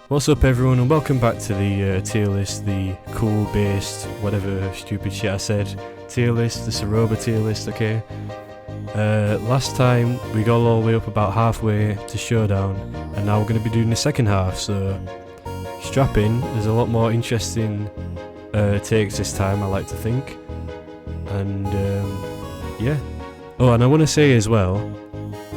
What's up everyone, and welcome back to the tier list, the cool based, whatever stupid shit I said, tier list, the R.O.B.A tier list, okay? Last time we got all the way up about halfway to Showdown, and now we're going to be doing the second half, so strap in. There's a lot more interesting takes this time, I like to think, and yeah. Oh, and I want to say as well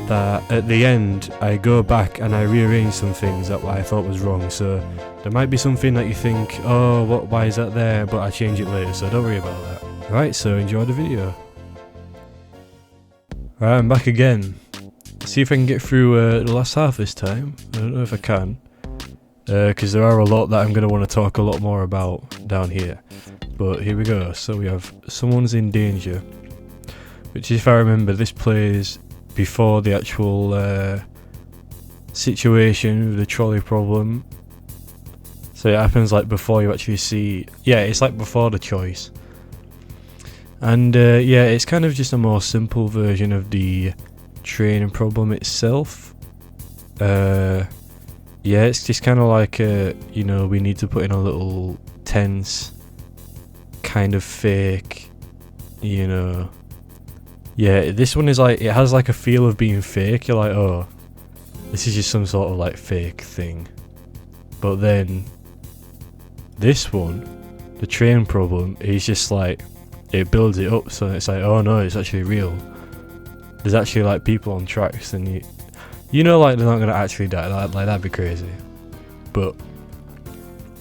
that at the end I go back and I rearrange some things that I thought was wrong, so there might be something that you think, oh, why is that there, but I change it later, so don't worry about that. Right, so enjoy the video. Right, I'm back again. See if I can get through the last half this time. I don't know if I can, because there are a lot that I'm going to want to talk a lot more about down here. But here we go. So we have Someone's in Danger, which, if I remember, this plays before the actual situation with the trolley problem. So it happens like before you actually see, yeah, it's like before the choice. And yeah, it's kind of just a more simple version of the training problem itself. Yeah, it's just kind of like you know, we need to put in a little tense kind of fake, you know. Yeah, this one is like, it has like a feel of being fake. You're like, oh, this is just some sort of like fake thing. But then this one, the train problem, is just like, it builds it up, so it's like, oh no, it's actually real. There's actually like people on tracks, and you know, like they're not gonna actually die. Like that'd be crazy. But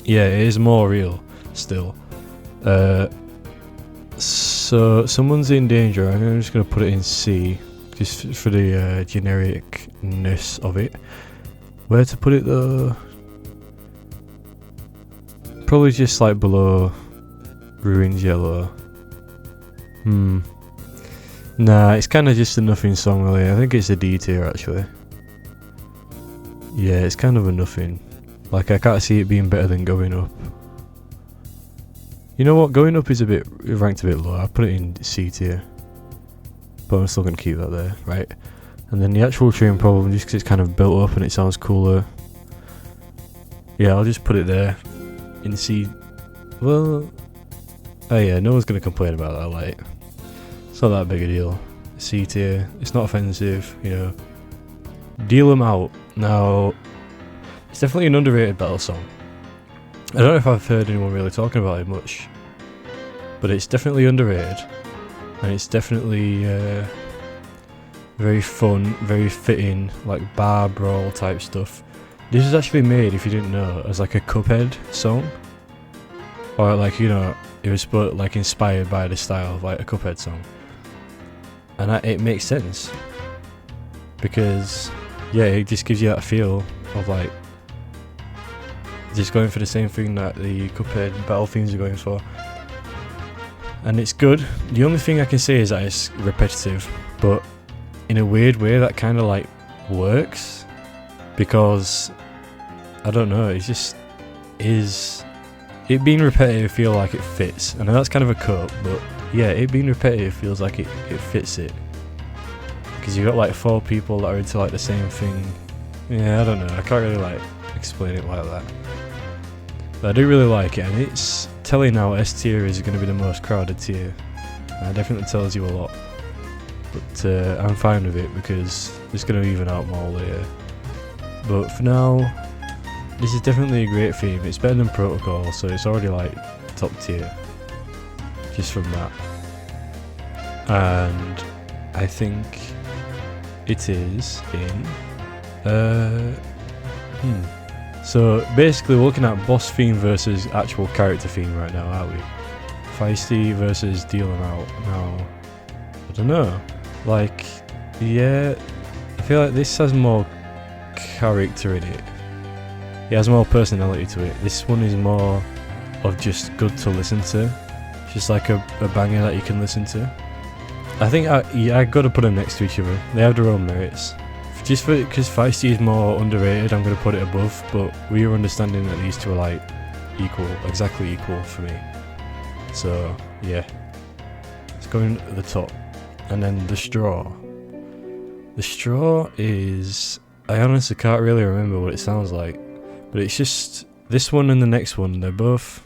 yeah, it is more real still. So Someone's in Danger. I'm just gonna put it in C, just for the genericness of it. Where to put it though? Probably just like below Ruined Yellow. Nah, it's kind of just a nothing song really. I think it's a D tier actually. Yeah, it's kind of a nothing. Like, I can't see it being better than Going Up. You know what, Going Up is ranked a bit low. I put it in C tier, but I'm still going to keep that there, right? And then the actual train problem, just because it's kind of built up and it sounds cooler. Yeah, I'll just put it there in C. Well, oh yeah, no one's going to complain about that, like, it's not that big a deal. C tier, it's not offensive, you know. Deal them out. Now, it's definitely an underrated battle song. I don't know if I've heard anyone really talking about it much, but it's definitely underrated, and it's definitely very fun, very fitting, like bar brawl type stuff. This was actually made, if you didn't know, as like a Cuphead song, or like, you know, it was like inspired by the style of like a Cuphead song, and it makes sense because yeah, it just gives you that feel of like just going for the same thing that the Cuphead battle themes are going for, and it's good. The only thing I can say is that it's repetitive, but in a weird way that kind of like works, because I don't know, it just is. It being repetitive feel like it fits, and that's kind of a cut, but yeah, it being repetitive feels like it fits it, because you got like 4 people that are into like the same thing. Yeah, I don't know, I can't really like explain it like that, but I do really like it, and it's telling now S tier is going to be the most crowded tier, and it definitely tells you a lot, but I'm fine with it because it's going to even out more later. But for now, this is definitely a great theme. It's better than Protocol, so it's already like top tier just from that, and I think it is in So basically we're looking at boss theme versus actual character theme right now, aren't we? Feisty versus Deal 'em Out. Now, I don't know, like, yeah, I feel like this has more character in it. It has more personality to it. This one is more of just good to listen to. It's just like a banger that you can listen to. I think I gotta put them next to each other. They have their own merits. Just because Feisty is more underrated, I'm gonna put it above. But we are understanding that these two are like equal, exactly equal for me. So yeah, it's going at the top, and then the straw. The straw is, I honestly can't really remember what it sounds like, But it's just this one and the next one, they're both,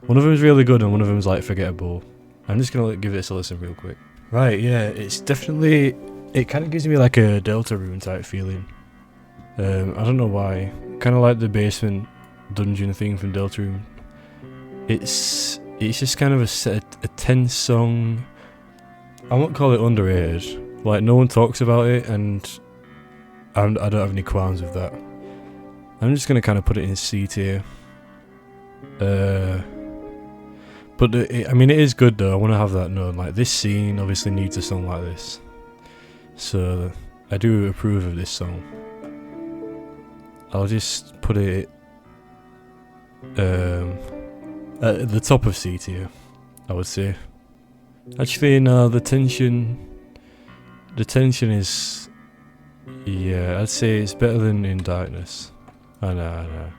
one of them is really good and one of them is like forgettable. I'm just gonna give this a listen real quick. Right, yeah, it's definitely, it kind of gives me like a Deltarune type feeling. I don't know why, kind of like the basement dungeon thing from Deltarune. It's just kind of a tense song. I won't call it underrated. Like, no one talks about it, and I don't have any qualms with that. I'm just gonna kind of put it in C tier. But I mean, it is good though. I want to have that known. Like, this scene obviously needs a song like this, so I do approve of this song. I'll just put it at the top of C tier, I would say. Actually, no, the tension is, yeah, I'd say it's better than In Darkness. I know.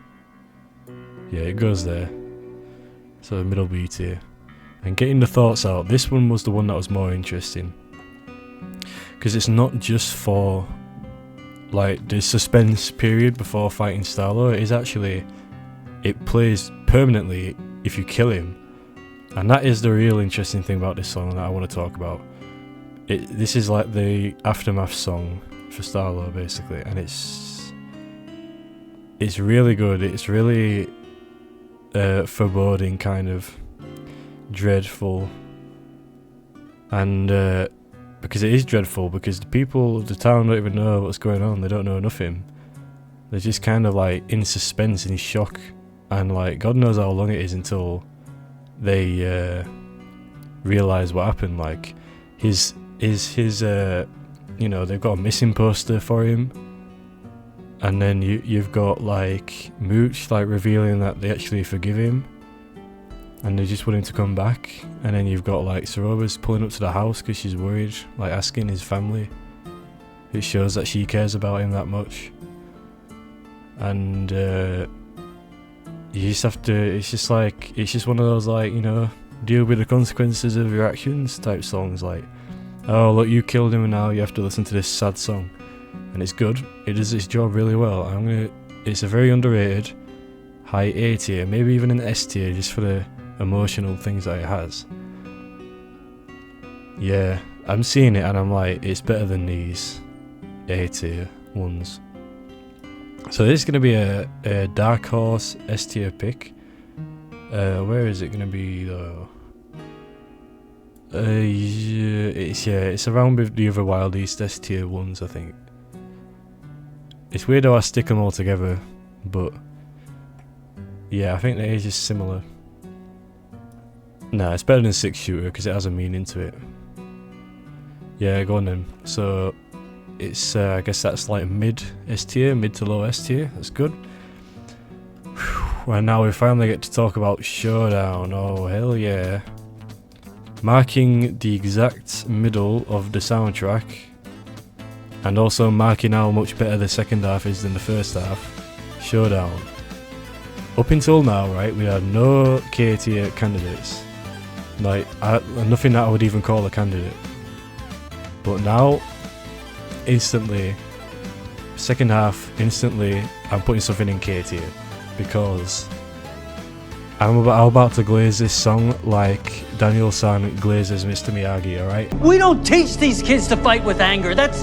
Yeah, it goes there. So middle B tier. And getting the thoughts out, this one was the one that was more interesting. Because it's not just for, like, the suspense period before fighting Starlo. It is actually, it plays permanently if you kill him. And that is the real interesting thing about this song that I want to talk about. This is like the aftermath song for Starlo, basically, and it's really good. It's really foreboding, kind of dreadful, and because it is dreadful, because the people of the town don't even know what's going on. They don't know nothing. They're just kind of like in suspense, in shock, and like God knows how long it is until they realize what happened. Like his you know, they've got a missing poster for him, and then you've got like Mooch like revealing that they actually forgive him and they just want him to come back, and then you've got like R.O.B.A pulling up to the house because she's worried, like asking his family. It shows that she cares about him that much, and you just have to, it's just one of those, like, you know, deal with the consequences of your actions type songs. Like, oh look, you killed him and now you have to listen to this sad song. And it's good, it does its job really well. It's a very underrated high A tier, maybe even an S tier, just for the emotional things that it has. Yeah, I'm seeing it and I'm like, it's better than these A tier ones. So this is going to be a dark horse S tier pick. Where is it going to be though? It's around with the other Wild East S tier ones, I think. It's weird how I stick them all together, but yeah, I think the age is similar. Nah, it's better than 6 Shooter because it has a meaning to it. Yeah, go on then. So it's I guess that's like mid S tier, mid to low S tier. That's good. And now we finally get to talk about Showdown. Oh hell yeah! Marking the exact middle of the soundtrack, and also marking how much better the second half is than the first half. Showdown. Up until now, right, we had no K tier candidates. Like, nothing that I would even call a candidate. But now, instantly, second half, instantly, I'm putting something in K tier. Because I'm about to glaze this song like Daniel San glazes Mr. Miyagi, alright? We don't teach these kids to fight with anger. That's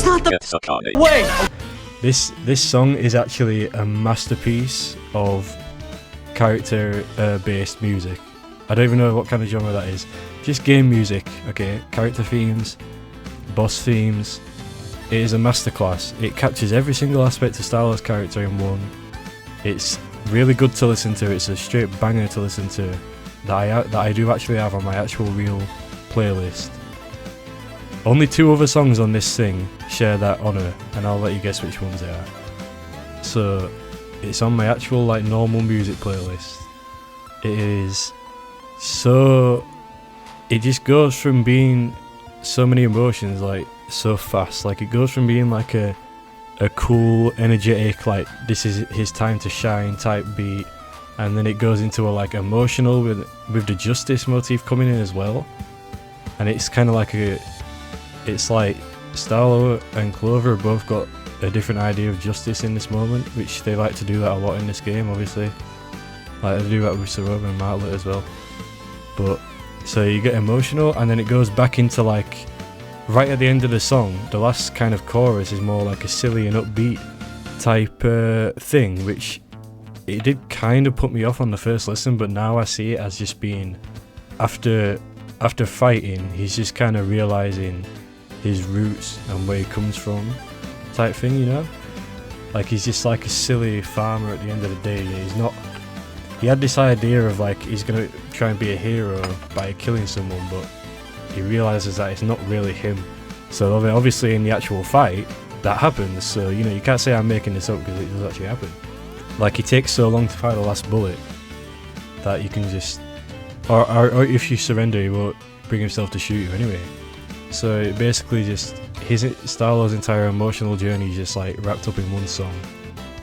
not the way. This song is actually a masterpiece of character based music. I don't even know what kind of genre that is. Just game music, okay? Character themes, boss themes. It is a masterclass. It captures every single aspect of Starlo's character in one. It's really good to listen to. It's a straight banger to listen to that I do actually have on my actual real playlist. Only 2 other songs on this thing share that honour, and I'll let you guess which ones they are. So it's on my actual like normal music playlist. It is so, it just goes from being so many emotions like so fast. Like, it goes from being like a cool, energetic, like this is his time to shine type beat, and then it goes into a like emotional with the justice motif coming in as well. And it's kind of like it's like Starlo and Clover have both got a different idea of justice in this moment, which they like to do that a lot in this game, obviously. Like they do that with R.O.B.A and Martlet as well. But so you get emotional, and then it goes back into like right at the end of the song. The last kind of chorus is more like a silly and upbeat type thing, which it did kind of put me off on the first listen, but now I see it as just being after fighting, he's just kind of realizing his roots and where he comes from type thing, you know? Like he's just like a silly farmer at the end of the day. He had this idea of like he's gonna try and be a hero by killing someone, but he realizes that it's not really him. So obviously in the actual fight that happens, so you know, you can't say I'm making this up because it does actually happen. Like he takes so long to fire the last bullet that you can just or if you surrender he won't bring himself to shoot you anyway. So it basically just Starlow's entire emotional journey is just like wrapped up in one song,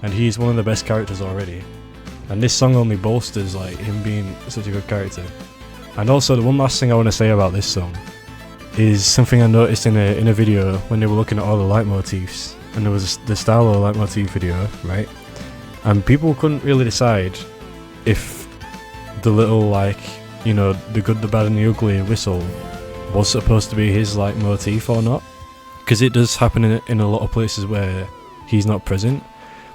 and he's one of the best characters already, and this song only bolsters like him being such a good character. And also the one last thing I want to say about this song is something I noticed in a video when they were looking at all the leitmotifs, and there was the Starlow leitmotif video, right? And people couldn't really decide if the little like, you know, the good, the bad and the ugly whistle was supposed to be his like motif or not, because it does happen in a lot of places where he's not present.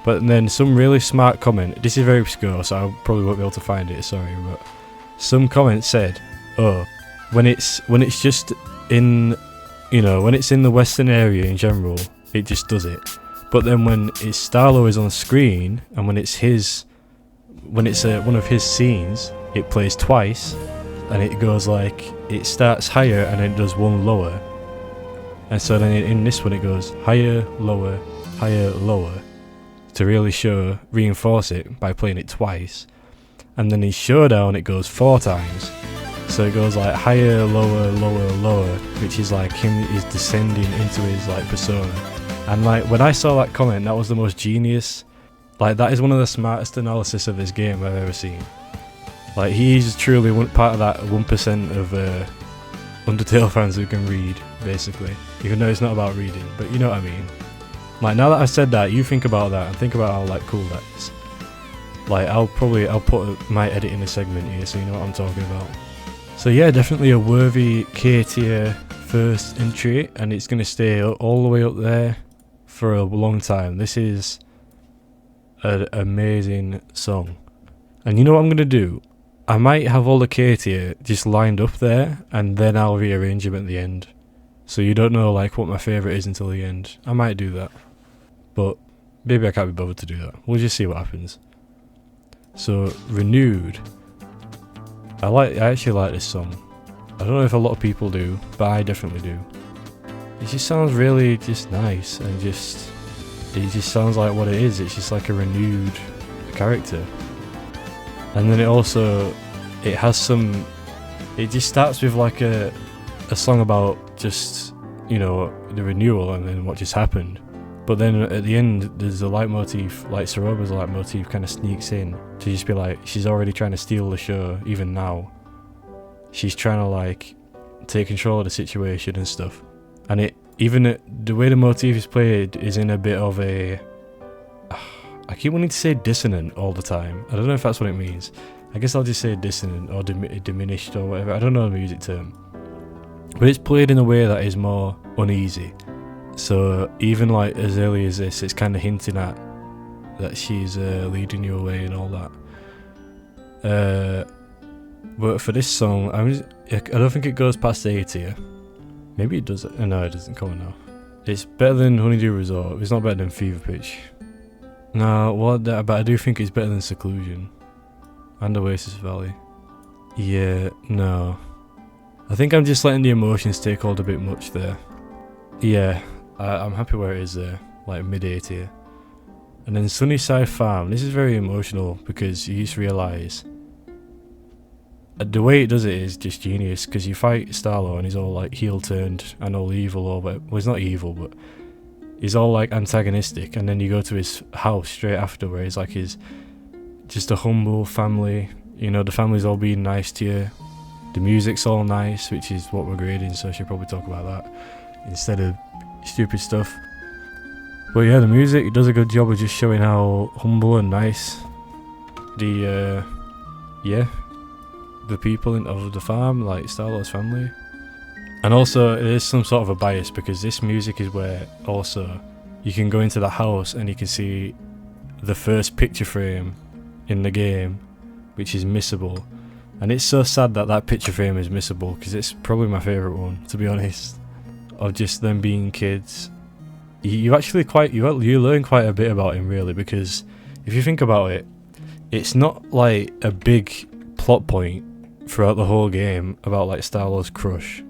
But then some really smart comment, this is very obscure so I probably won't be able to find it, sorry, but some comment said, oh, when it's just in, you know, when it's in the western area in general, it just does it. But then when Starlow is on screen and when it's one of his scenes, it plays twice, and it goes like, it starts higher and then it does one lower, and so then in this one it goes higher, lower, to really reinforce it by playing it twice. And then in Showdown it goes 4 times, so it goes like higher, lower, lower, which is like him is descending into his like persona. And like when I saw that comment, that was the most genius, like that is one of the smartest analysis of this game I've ever seen. Like he's truly part of that 1% of Undertale fans who can read, basically, even though it's not about reading, but you know what I mean. Like now that I've said that, you think about that and think about how like cool that is. Like I'll put my edit in a segment here so you know what I'm talking about. So yeah, definitely a worthy K tier first entry, and it's going to stay all the way up there for a long time. This is an amazing song. And you know what I'm going to do? I might have all the K tier just lined up there, and then I'll rearrange them at the end. So you don't know like what my favourite is until the end. I might do that. But maybe I can't be bothered to do that. We'll just see what happens. So, Renewed. I actually like this song. I don't know if a lot of people do, but I definitely do. It just sounds really just nice, and it just sounds like what it is. It's just like a renewed character. And then it just starts with like a song about just, you know, the renewal and then what just happened. But then at the end, there's a leitmotif, like R.O.B.A's leitmotif kind of sneaks in to just be like, she's already trying to steal the show, even now. She's trying to like take control of the situation and stuff. And the way the motif is played is in a bit of a, I keep wanting to say dissonant all the time. I don't know if that's what it means. I guess I'll just say dissonant or diminished or whatever. I don't know the music term. But it's played in a way that is more uneasy. So even like as early as this, it's kind of hinting at that she's leading you away and all that. But for this song, I don't think it goes past A tier. Maybe it does. No, it doesn't come enough. It's better than Honeydew Resort. It's not better than Fever Pitch. No, but I do think it's better than Seclusion and Oasis Valley. Yeah, no. I think I'm just letting the emotions take hold a bit much there. Yeah, I'm happy where it is there, like mid A tier. And then Sunnyside Farm. This is very emotional because you just realise the way it does it is just genius, because you fight Starlow and he's all like heel turned and all evil, or well, he's not evil, but he's all like antagonistic, and then you go to his house straight after where he's like just a humble family, you know, the family's all being nice to you, the music's all nice, which is what we're grading, so I should probably talk about that instead of stupid stuff. But yeah, the music does a good job of just showing how humble and nice the people of the farm, like Star-Lord's family. And also, it is some sort of a bias, because this music is where also you can go into the house and you can see the first picture frame in the game, which is missable. And it's so sad that that picture frame is missable, because it's probably my favourite one, to be honest, of just them being kids. You learn quite a bit about him, really, because if you think about it, it's not like a big plot point throughout the whole game about like Star-Lord's crush.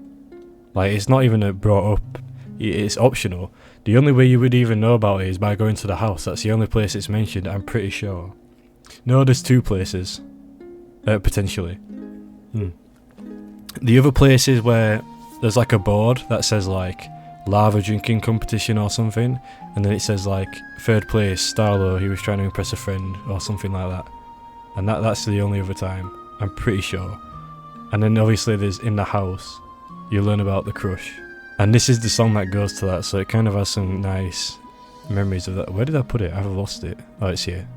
Like, it's not even brought up, it's optional. The only way you would even know about it is by going to the house. That's the only place it's mentioned, I'm pretty sure. No, there's 2 places, potentially. The other place is where there's like a board that says like lava drinking competition or something, and then it says like 3rd place Star-Lord, he was trying to impress a friend or something like that. And that's the only other time, I'm pretty sure. And then obviously there's in the house, you learn about the crush. And this is the song that goes to that, so it kind of has some nice memories of that. Where did I put it? I've lost it. Oh, it's here.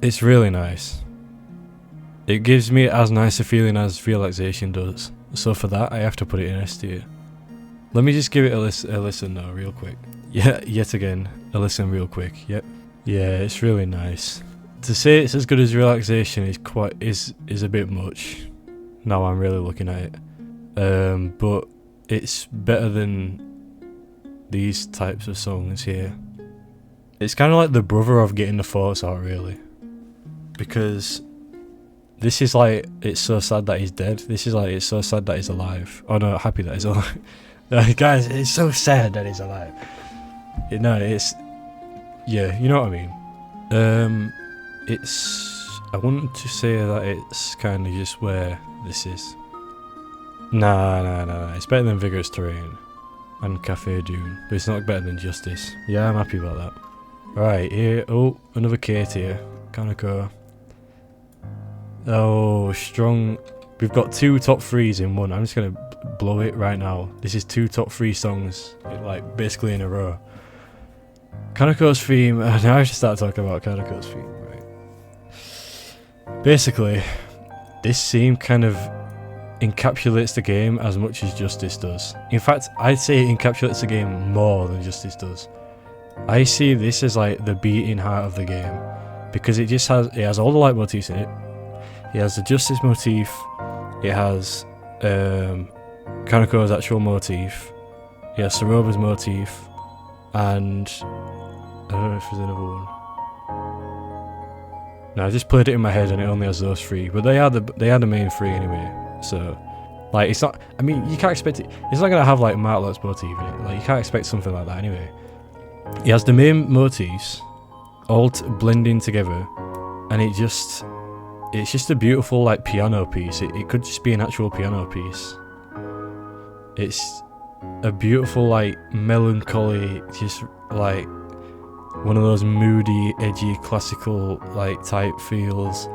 It's really nice. It gives me as nice a feeling as Relaxation does. So for that, I have to put it in S tier. Let me just give it a listen though, real quick. Yeah, yet again, a listen real quick. Yep. Yeah, it's really nice. To say it's as good as Relaxation is a bit much. Now I'm really looking at it. But it's better than these types of songs here. It's kind of like the brother of Getting the Thoughts Out, really. Because this is like, it's so sad that he's dead. This is like, it's so sad that he's alive. Oh no, happy that he's alive. No, guys, it's so sad that he's alive. It's... Yeah, you know what I mean. I want to say that it's kind of just where this is. Nah. It's better than Vigorous Terrain and Cafe Dune, but it's not better than Justice. Yeah, I'm happy about that. Right, here. Oh, another K tier. Kaneko. Oh, strong. We've got 2 top 3s in one. I'm just gonna blow it right now. This is 2 top 3 songs, like basically in a row. Kaneko's theme. Now I should start talking about Kaneko's theme, right? Basically, this theme kind of encapsulates the game as much as Justice does. In fact, I'd say it encapsulates the game more than Justice does. I see this as like the beating heart of the game, because it has all the leitmotifs in it. It has the Justice motif, it has Kaneko's actual motif, it has R.O.B.A's motif, and I don't know if there's another one. No, I just played it in my head and it only has those 3, but they are the main 3 anyway. So, like, it's not. I mean, you can't expect it. It's not gonna have like Martlet's motif in it. Like, you can't expect something like that anyway. It has the main motifs all blending together, and it's just a beautiful like piano piece. It could just be an actual piano piece. It's a beautiful like melancholy, just like one of those moody, edgy, classical like type feels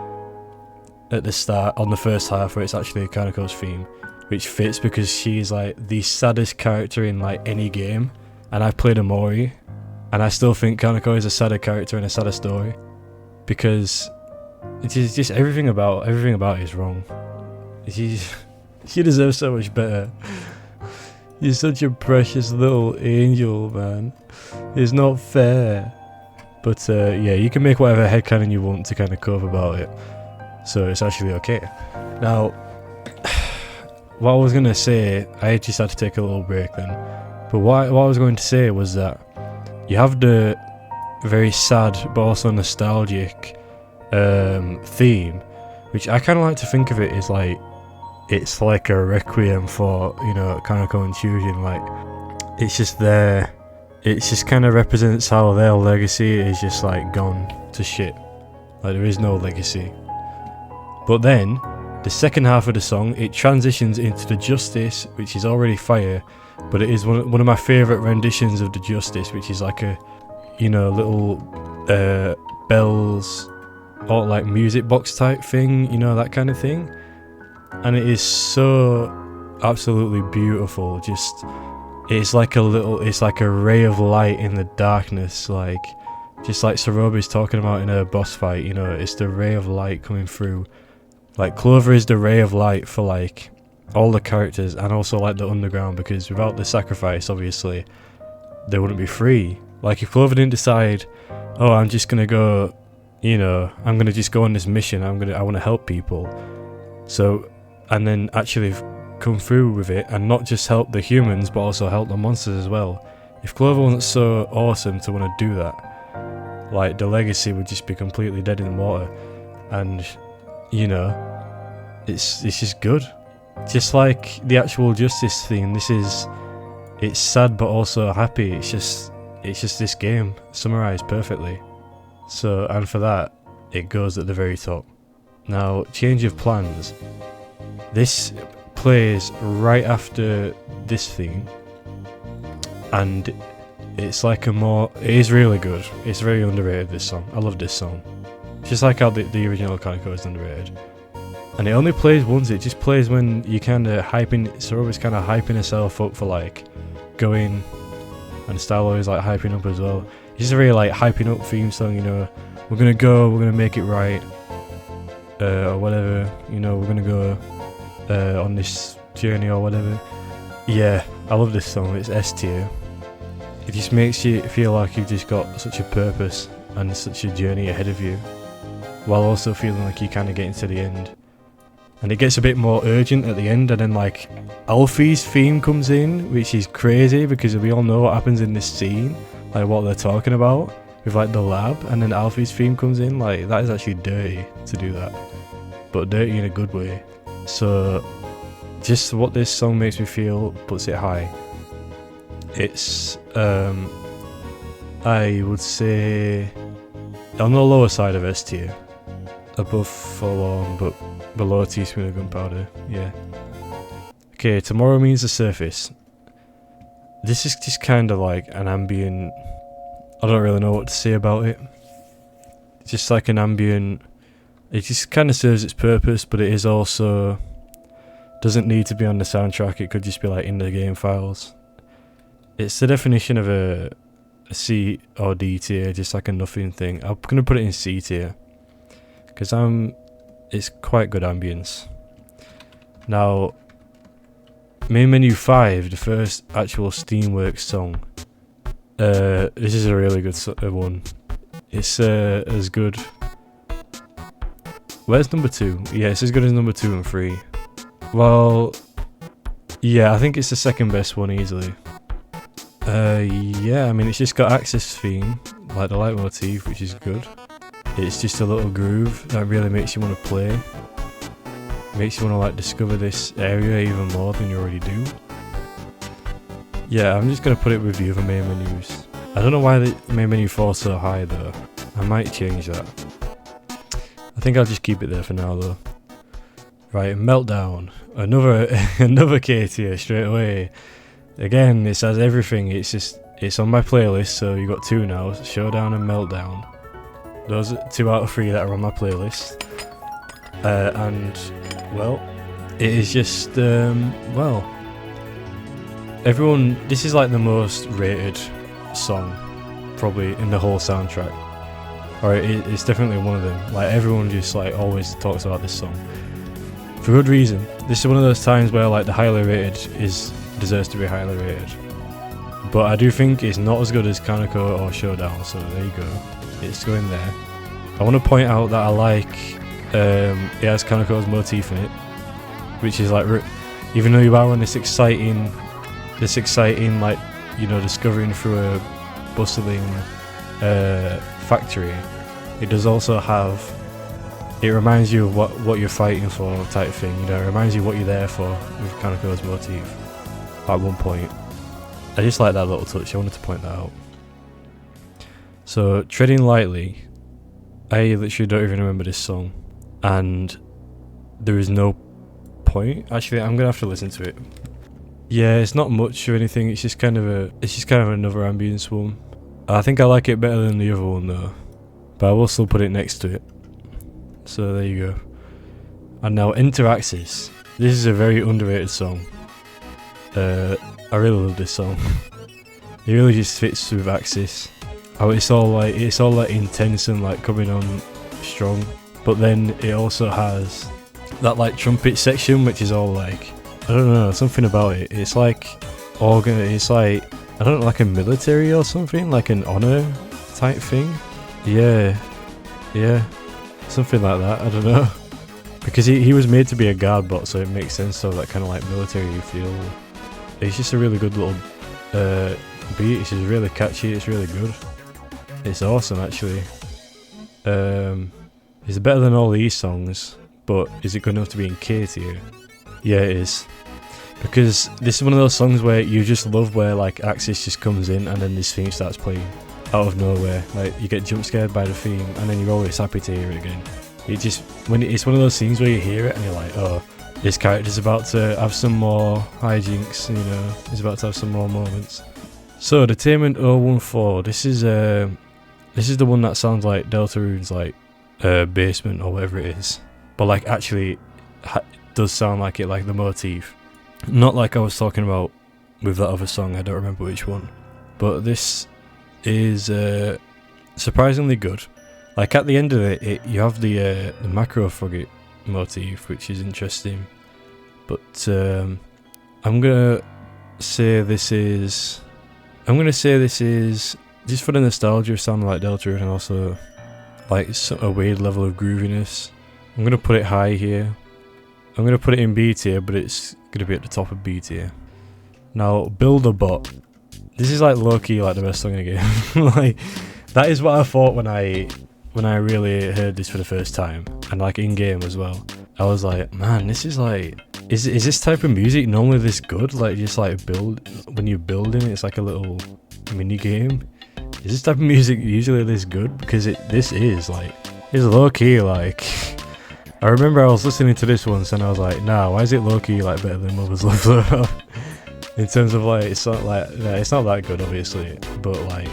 at the start on the first half, where it's actually Kaneko's theme, which fits because she's like the saddest character in like any game, and I've played Amori, and I still think Kaneko is a sadder character in a sadder story, because it is just everything about it is wrong. She deserves so much better. You're such a precious little angel, man. It's not fair. But yeah, you can make whatever headcanon you want to kind of cope about it, so it's actually okay. Now, what I was going to say, I just had to take a little break then, but what I was going to say was that you have the very sad but also nostalgic theme, which I kind of like to think of it as like, it's like a requiem for, you know, Kaneko and Chujin. Like, it's just there. It just kind of represents how their legacy is just like gone to shit. Like, there is no legacy. But then, the second half of the song, it transitions into the Justice, which is already fire, but it is one of my favourite renditions of the Justice, which is like a, you know, little bells or like music box type thing, you know, that kind of thing. And it is so absolutely beautiful. Just it's like a ray of light in the darkness, like just like R.O.B.A.'s talking about in a boss fight, you know, it's the ray of light coming through. Like Clover is the ray of light for like all the characters, and also like the underground, because without the sacrifice, obviously, they wouldn't be free. Like if Clover didn't decide, oh, I'm just gonna go, you know, I'm gonna just go on this mission, I want to help people, so, and then actually come through with it and not just help the humans but also help the monsters as well. If Clover wasn't so awesome to want to do that, like the legacy would just be completely dead in the water. And you know, it's just good. Just like the actual Justice theme, it's sad but also happy. It's just this game summarized perfectly. So, and for that, it goes at the very top. Now, change of plans. This plays right after this theme, and it's like it is really good. It's very underrated, this song. I love this song. Just like how the original Kaneko is underrated. And it only plays once. It just plays when you kind of R.O.B.A.'s kind of hyping herself up for like going, and Stylo is like hyping up as well. It's just a very like hyping up theme song, you know. We're gonna make it right, or whatever, you know, we're gonna go on this journey or whatever. Yeah, I love this song. It's S tier. It just makes you feel like you've just got such a purpose and such a journey ahead of you, while also feeling like you're kind of getting to the end. And it gets a bit more urgent at the end, and then like Alfie's theme comes in, which is crazy because we all know what happens in this scene, like what they're talking about with like the lab, and then Alfie's theme comes in. Like that is actually dirty to do that, but dirty in a good way. So just what this song makes me feel puts it high. It's I would say on the lower side of S tier, above Forlorn but below Teaspoon of Gunpowder. Yeah. Okay, Tomorrow Means the Surface. This is just kind of like an ambient, I don't really know what to say about it. It's just like an ambient, it just kind of serves its purpose, but it is also, doesn't need to be on the soundtrack, it could just be like in the game files. It's the definition of a C or D tier, just like a nothing thing. I'm going to put it in C tier, because it's quite good ambience. Now, Main Menu 5, the first actual Steamworks song. This is a really good one. It's as good. Where's number 2? Yeah, it's as good as number 2 and 3. Well, yeah, I think it's the second best one easily. Yeah, I mean, it's just got Axis theme, like the leitmotif, which is good. It's just a little groove that really makes you want to play. Makes you want to like discover this area even more than you already do. Yeah, I'm just going to put it with the other main menus. I don't know why the main menu 4 is so high though. I might change that. I think I'll just keep it there for now though. Right, Meltdown. Another K tier straight away. Again, it says everything. It's on my playlist, so you got 2 now. Showdown and Meltdown. Those are 2 out of 3 that are on my playlist. And, well, it is just, well, everyone, this is like the most rated song, probably, in the whole soundtrack. Or it's definitely one of them. Like, everyone just, like, always talks about this song. For good reason. This is one of those times where, like, the highly rated deserves to be highly rated. But I do think it's not as good as Kaneko or Showdown, so there you go. It's going there. I want to point out that I like it has Kaneko's motif in it, which is like, even though you are on this exciting like, you know, discovering through a bustling factory, it does also have, it reminds you of what you're fighting for type thing, you know, it reminds you what you're there for with Kaneko's motif at one point. I just like that little touch, I wanted to point that out. So, Treading Lightly, I literally don't even remember this song, and there is no point. Actually, I'm gonna have to listen to it. Yeah, it's not much or anything. It's just kind of another ambience one. I think I like it better than the other one though, but I will still put it next to it. So there you go. And now Enter Axis. This is a very underrated song. I really love this song. It really just fits with Axis. How it's all like intense and like coming on strong, but then it also has that like trumpet section which is all like, I don't know, something about it. It's like organ. It's like, I don't know, like a military or something, like an honor type thing. Yeah, something like that. I don't know, because he was made to be a guard bot, so it makes sense to have that kind of like military feel. It's just a really good little beat. It's just really catchy. It's really good. It's awesome actually. It's better than all these songs, but is it good enough to be in K tier? Yeah, it is. Because this is one of those songs where you just love where like Axis just comes in and then this theme starts playing out of nowhere. Like you get jump scared by the theme and then you're always happy to hear it again. It's one of those scenes where you hear it and you're like, oh, this character's about to have some more hijinks, you know, he's about to have some more moments. So Detainment 014, this is the one that sounds like Deltarune's like basement or whatever it is, but like actually does sound like it, like the motif, not like I was talking about with that other song. I don't remember which one, but this is surprisingly good. Like at the end of it you have the macro frogget motif, which is interesting, but I'm gonna say this is just for the nostalgia of sounding like Deltarune and also like a weird level of grooviness. I'm gonna put it high here. I'm gonna put it in B tier, but it's gonna be at the top of B tier. Now, Build a Bot. This is like low-key like the best song in the game. Like that is what I thought when I really heard this for the first time, and like in game as well. I was like, man, this is like, is this type of music normally this good? Like just like when you're building, it's like a little mini game. Is this type of music usually this good? Because this is like, it's low key like. I remember I was listening to this once and I was like, nah, why is it low key like better than Mother's Love Loadout? In terms of like, it's not like, yeah, it's not that good obviously, but like,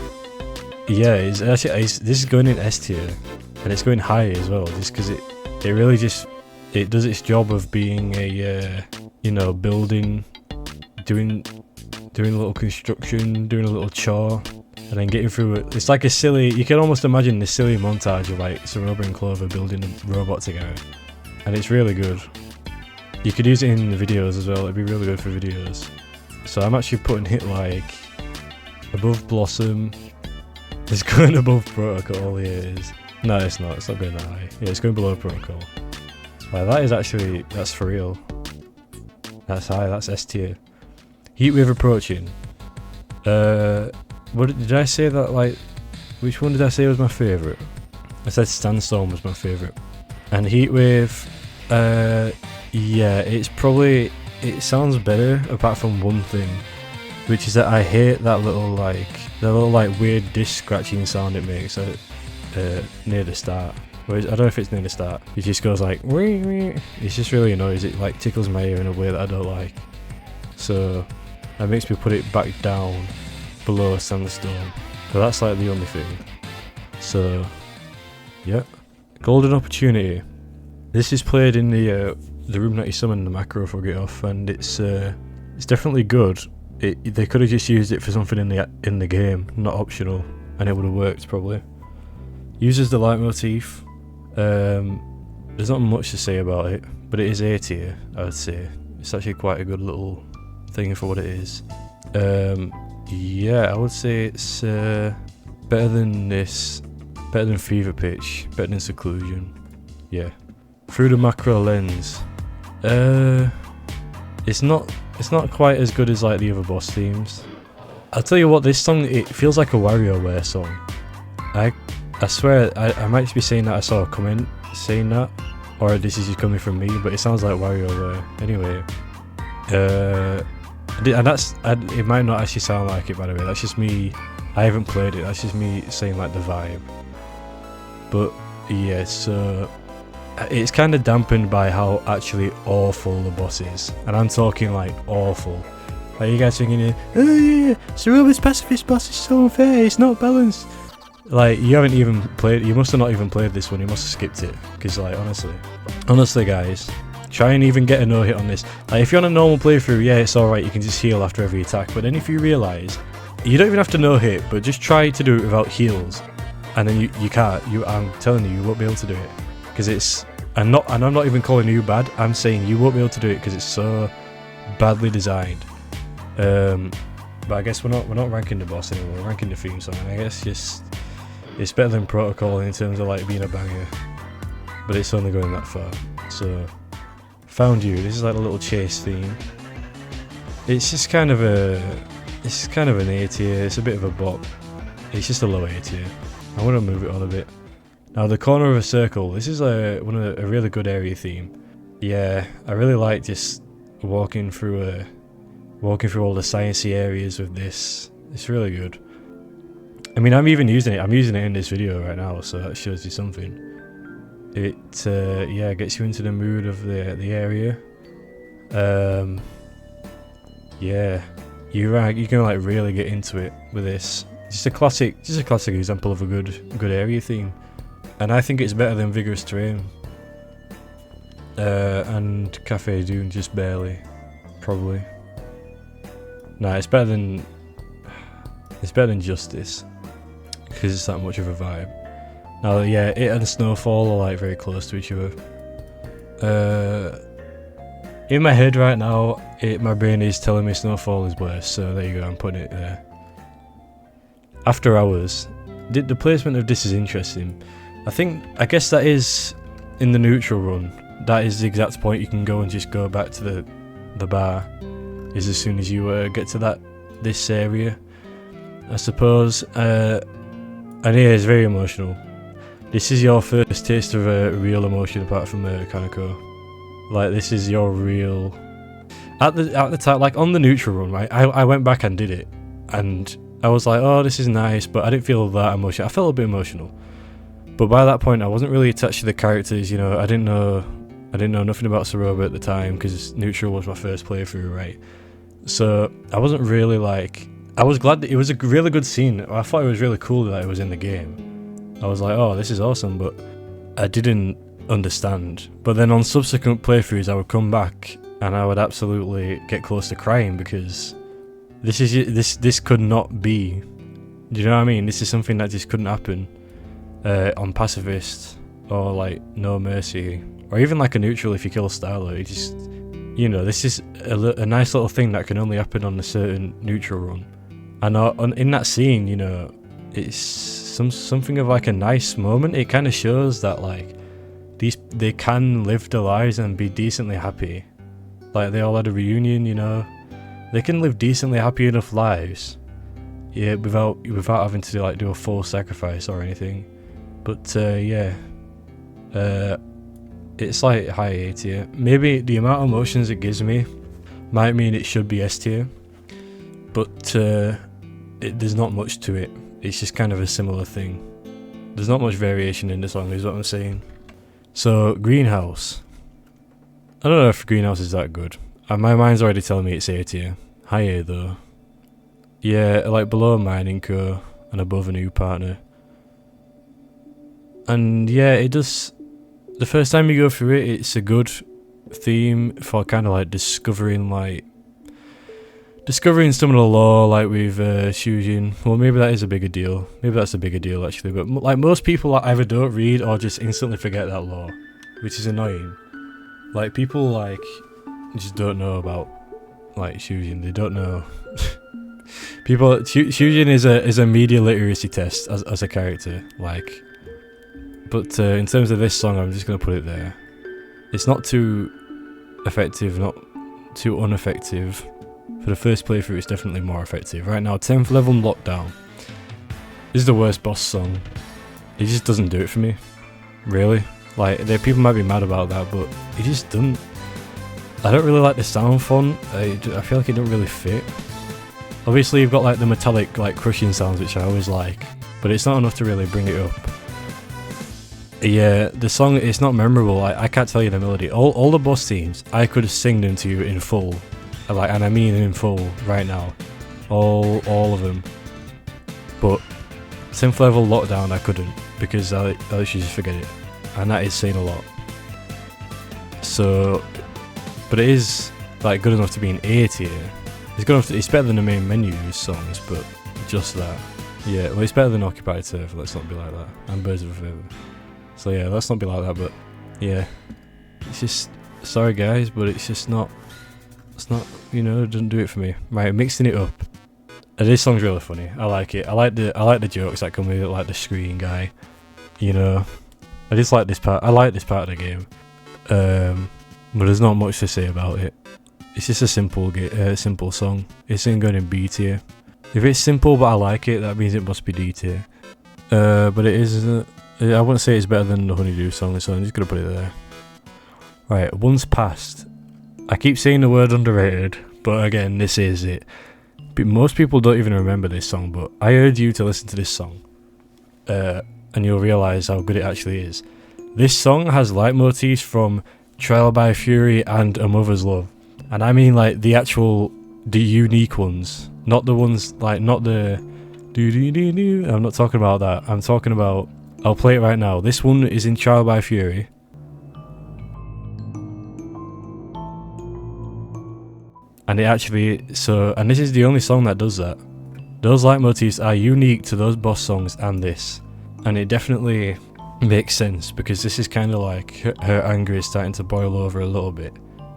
yeah, it's actually this is going in S tier, and it's going high as well, just because it really just does its job of being a you know, building, doing a little construction, doing a little chore, and then getting through it. It's like a silly, you can almost imagine this silly montage of like Saroba and Clover building a robot together, and it's really good. You could use it in the videos as well. It'd be really good for videos. So I'm actually putting it like above Blossom. It's going above Protocol. Yeah, it is. No, it's not. It's not going that high. Yeah, it's going below Protocol. Like that is actually, that's for real. That's high. That's S tier. Heatwave Approaching. What did I say that like? Which one did I say was my favourite? I said Sandstorm was my favourite. And Heatwave. Yeah, it's probably, it sounds better apart from one thing, which is that I hate that little like weird disc scratching sound it makes near the start. Whereas I don't know if it's near the start. It just goes like wee wee. It's just really annoying. It like tickles my ear in a way that I don't like. So that makes me put it back down below Sandstorm. But that's like the only thing. So yeah, Golden Opportunity. This is played in the room that you summon the macro frogget off, and it's definitely good. They could have just used it for something in the game, not optional, and it would have worked probably. Uses the leitmotif. There's not much to say about it, but it is A tier, I would say. It's actually quite a good little thing for what it is. Yeah, I would say it's better than this, better than Fever Pitch, better than Seclusion. Yeah. Through the Macro Lens. It's not quite as good as like the other boss themes. I'll tell you what, this song, it feels like a WarioWare song. I swear, I might be saying that I saw a comment saying that, or this is just coming from me, but it sounds like WarioWare. Anyway, and it might not actually sound like it, by the way. That's just me. I haven't played it. That's just me saying like the vibe. But yeah, so it's kind of dampened by how actually awful the boss is, and I'm talking like awful. Like you guys thinking, oh yeah, Saroba's pacifist boss is so unfair, it's not balanced. Like you haven't even played, you must have not even played this one, you must have skipped it, because like honestly guys, try and even get a no hit on this. Like if you're on a normal playthrough, yeah, it's alright, you can just heal after every attack, but then if you realise you don't even have to no hit, but just try to do it without heals, and then you can't, I'm telling you won't be able to do it, because it's, and I'm not even calling you bad, I'm saying you won't be able to do it because it's so badly designed. But I guess we're not ranking the boss anymore, we're ranking the theme song, and I guess just it's better than Protocol in terms of like being a banger, but it's only going that far. So Found You, this is like a little chase theme. It's just kind of an A tier, it's a bit of a bop. It's just a low A tier. I want to move it on a bit. Now the Corner of a Circle, this is a really good area theme. Yeah, I really like just walking through all the sciencey areas with this. It's really good. I mean, I'm using it in this video right now, so that shows you something. It yeah, gets you into the mood of the area. Yeah, you can like really get into it with this. Just a classic example of a good area theme, and I think it's better than Vigorous Terrain and Cafe Dune, just barely, probably. Nah, it's better than Justice, because it's that much of a vibe. Now, yeah, it and Snowfall are like very close to each other. In my head right now, my brain is telling me Snowfall is worse, so there you go, I'm putting it there. After Hours, the placement of this is interesting. I guess that is in the neutral run. That is the exact point you can go and just go back to the bar. Is as soon as you get to this area, I suppose. And yeah, it's very emotional. This is your first taste of a real emotion apart from Kaneko. Like this is your real. At the time, like on the neutral run, right? I went back and did it, and I was like, oh, this is nice, but I didn't feel that emotional. I felt a bit emotional, but by that point, I wasn't really attached to the characters. You know, I didn't know nothing about R.O.B.A at the time because neutral was my first playthrough, right? So I wasn't really like. I was glad that it was a really good scene. I thought it was really cool that it was in the game. I was like, oh, this is awesome, but I didn't understand. But then on subsequent playthroughs, I would come back and I would absolutely get close to crying because this could not be. Do you know what I mean? This is something that just couldn't happen on Pacifist or like No Mercy or even like a neutral if you kill Starlo. It just, you know, this is a nice little thing that can only happen on a certain neutral run. And in that scene, you know, it's something of like a nice moment. It kind of shows that like they can live their lives and be decently happy. Like they all had a reunion, you know. They can live decently happy enough lives, yeah, without having to like do a full sacrifice or anything. But yeah, it's like high A tier. Maybe the amount of emotions it gives me might mean it should be S tier, but there's not much to it. It's just kind of a similar thing. There's not much variation in the song, is what I'm saying. So Greenhouse. I don't know if Greenhouse is that good. My mind's already telling me it's A tier. High A though. Yeah, like below Mining Co. and above A New Partner. And yeah, it does. The first time you go through it, it's a good theme for kind of like discovering some of the lore, like with Shujin. Well, maybe that is a bigger deal. Maybe that's a bigger deal actually. But like most people either don't read or just instantly forget that lore, which is annoying. Like people like just don't know about like Shujin. They don't know. Shujin is a media literacy test as a character. Like, but in terms of this song, I'm just gonna put it there. It's not too effective, not too ineffective. For the first playthrough, it's definitely more effective. Right now, 10th level Lockdown. This is the worst boss song. It just doesn't do it for me. Really. Like, people might be mad about that, but it just doesn't. I don't really like the sound font. I feel like it don't really fit. Obviously, you've got like the metallic, like crushing sounds, which I always like, but it's not enough to really bring it up. Yeah, the song, it's not memorable. I can't tell you the melody. All the boss themes, I could sing them to you in full. Like, and I mean in full right now, all of them. But 10th level Lockdown I couldn't because I literally just forget it, and that is saying a lot. So but it is like good enough to be an A tier. It's good enough to, it's better than the main menu songs, but just that. Yeah, well, it's better than Occupied Turf, let's not be like that, and Birds of a Feather. So yeah, let's not be like that, but yeah, it's just, sorry guys, but it's just not, it's not, you know, it doesn't do it for me. Right, mixing it up. This song's really funny. I like it. I like the jokes that come with it, like the screen guy. You know, I just like this part. I like this part of the game. But there's not much to say about it. It's just a simple song. It's going in B tier. If it's simple but I like it, that means it must be D tier. But it is. I wouldn't say it's better than the Honeydew song, so I'm just gonna put it there. Right, Once Past. I keep saying the word underrated, but again, this is it. But most people don't even remember this song, but I urge you to listen to this song, and you'll realise how good it actually is. This song has leitmotifs from Trial by Fury and A Mother's Love, and I mean like the unique ones, not the ones like not the do. I'm not talking about that. I'm talking about. I'll play it right now. This one is in Trial by Fury. And it actually, and this is the only song that does that. Those leitmotifs are unique to those boss songs and this. And it definitely makes sense, because this is kind of like her anger is starting to boil over a little bit.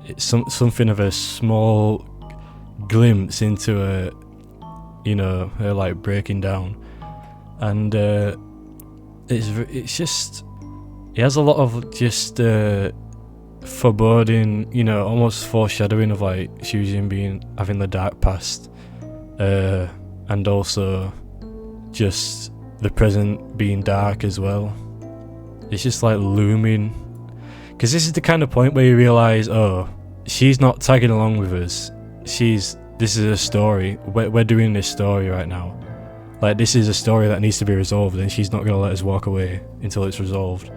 It's something of a small glimpse into her, you know, her like breaking down. And it's just, it has a lot of just foreboding, you know, almost foreshadowing of like Shujin having the dark past, and also just the present being dark as well. It's just like looming, because this is the kind of point where you realise, oh, she's not tagging along with us. This is a story. We're doing this story right now. Like, this is a story that needs to be resolved, and she's not gonna let us walk away until it's resolved.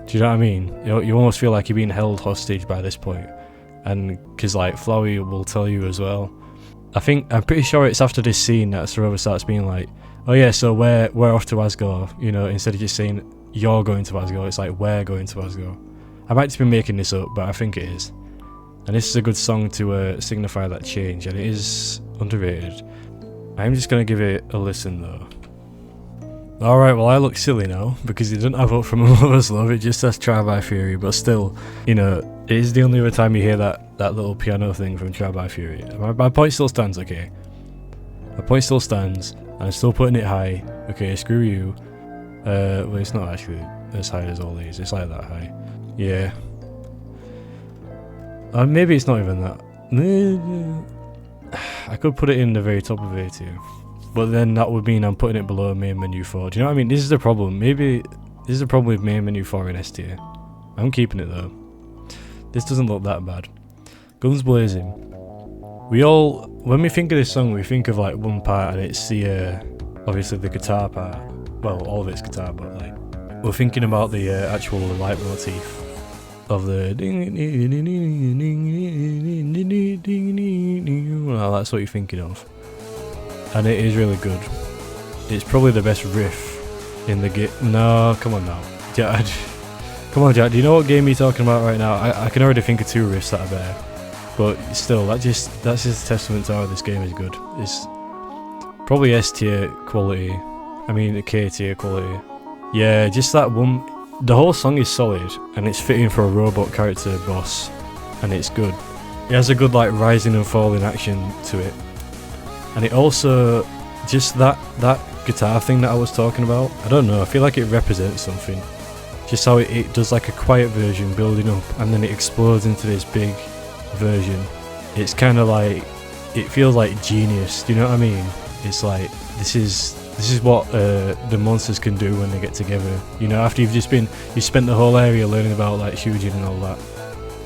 Do you know what I mean? You almost feel like you're being held hostage by this point. And because like Flowey will tell you as well. I'm pretty sure it's after this scene that R.O.B.A starts being like, oh yeah, so we're off to Asgore, you know, instead of just saying you're going to Asgore, it's like we're going to Asgore. I might just be making this up, but I think it is. And this is a good song to signify that change, and it is underrated. I'm just gonna give it a listen though. Alright, well I look silly now, because it doesn't have Up From A Mother's Love, it just says Trial by Fury, but still, you know, it is the only other time you hear that little piano thing from Trial by Fury. My point still stands, okay? My point still stands, and I'm still putting it high. Okay, screw you. Well, it's not actually as high as all these, it's like that high. Yeah. Maybe it's not even that. I could put it in the very top of A tier. But then that would mean I'm putting it below main menu 4. Do you know what I mean? This is the problem. Maybe this is the problem with main menu 4 in S tier. I'm keeping it though. This doesn't look that bad. Guns Blazing. When we think of this song, we think of like one part, and it's the obviously the guitar part. Well, all of it's guitar, but like we're thinking about the actual leitmotif of the ding. Well, that's what you're thinking of. And it is really good. It's probably the best riff in the game. No, come on now. Jack. Come on, Jack. Do you know what game you're talking about right now? I can already think of 2 riffs that are better. But still, that's just a testament to how this game is good. It's probably S tier quality. I mean, K tier quality. Yeah, just that one. The whole song is solid, and it's fitting for a robot character boss. And it's good. It has a good like rising and falling action to it. And it also, just that guitar thing that I was talking about, I don't know, I feel like it represents something. Just how it does like a quiet version building up, and then it explodes into this big version. It's kind of like, it feels like genius, do you know what I mean? It's like, this is what the monsters can do when they get together. You know, after you've spent the whole area learning about like Shujin and all that.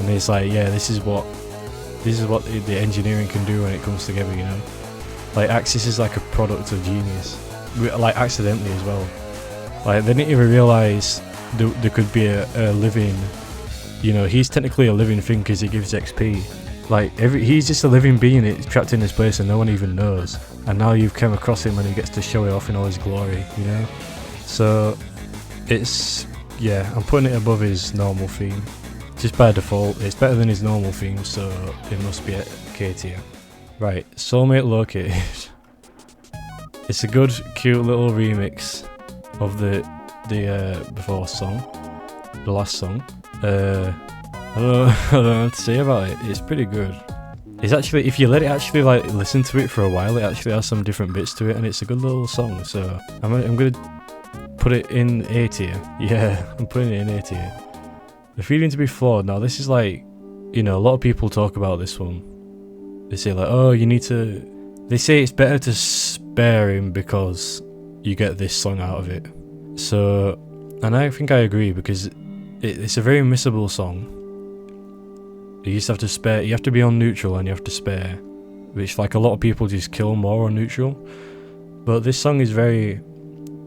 And it's like, yeah, this is what the engineering can do when it comes together, you know? Like, Axis is like a product of genius. Like, accidentally as well. Like, they didn't even realise there could be a living... You know, he's technically a living thing because he gives XP. Like, he's just a living being trapped in this place and no one even knows. And now you've come across him and he gets to show it off in all his glory, you know? So, it's... Yeah, I'm putting it above his normal theme. just by default. It's better than his normal theme, so it must be a K tier. Right, Soulmate Located. It's a good, cute little remix of the before song, the last song. I don't know what to say about it. It's pretty good. It's actually, if you let it actually like listen to it for a while, it actually has some different bits to it, and it's a good little song. So I'm gonna put it in A tier. Yeah, I'm putting it in A tier. The Feeling to be Flawed. Now this is like, you know, a lot of people talk about this one. They say like, oh, you need to. They say it's better to spare him because you get this song out of it. So, and I think I agree, because it's a very missable song. You just have to spare. You have to be on neutral and you have to spare, which like a lot of people just kill more on neutral. But this song is very.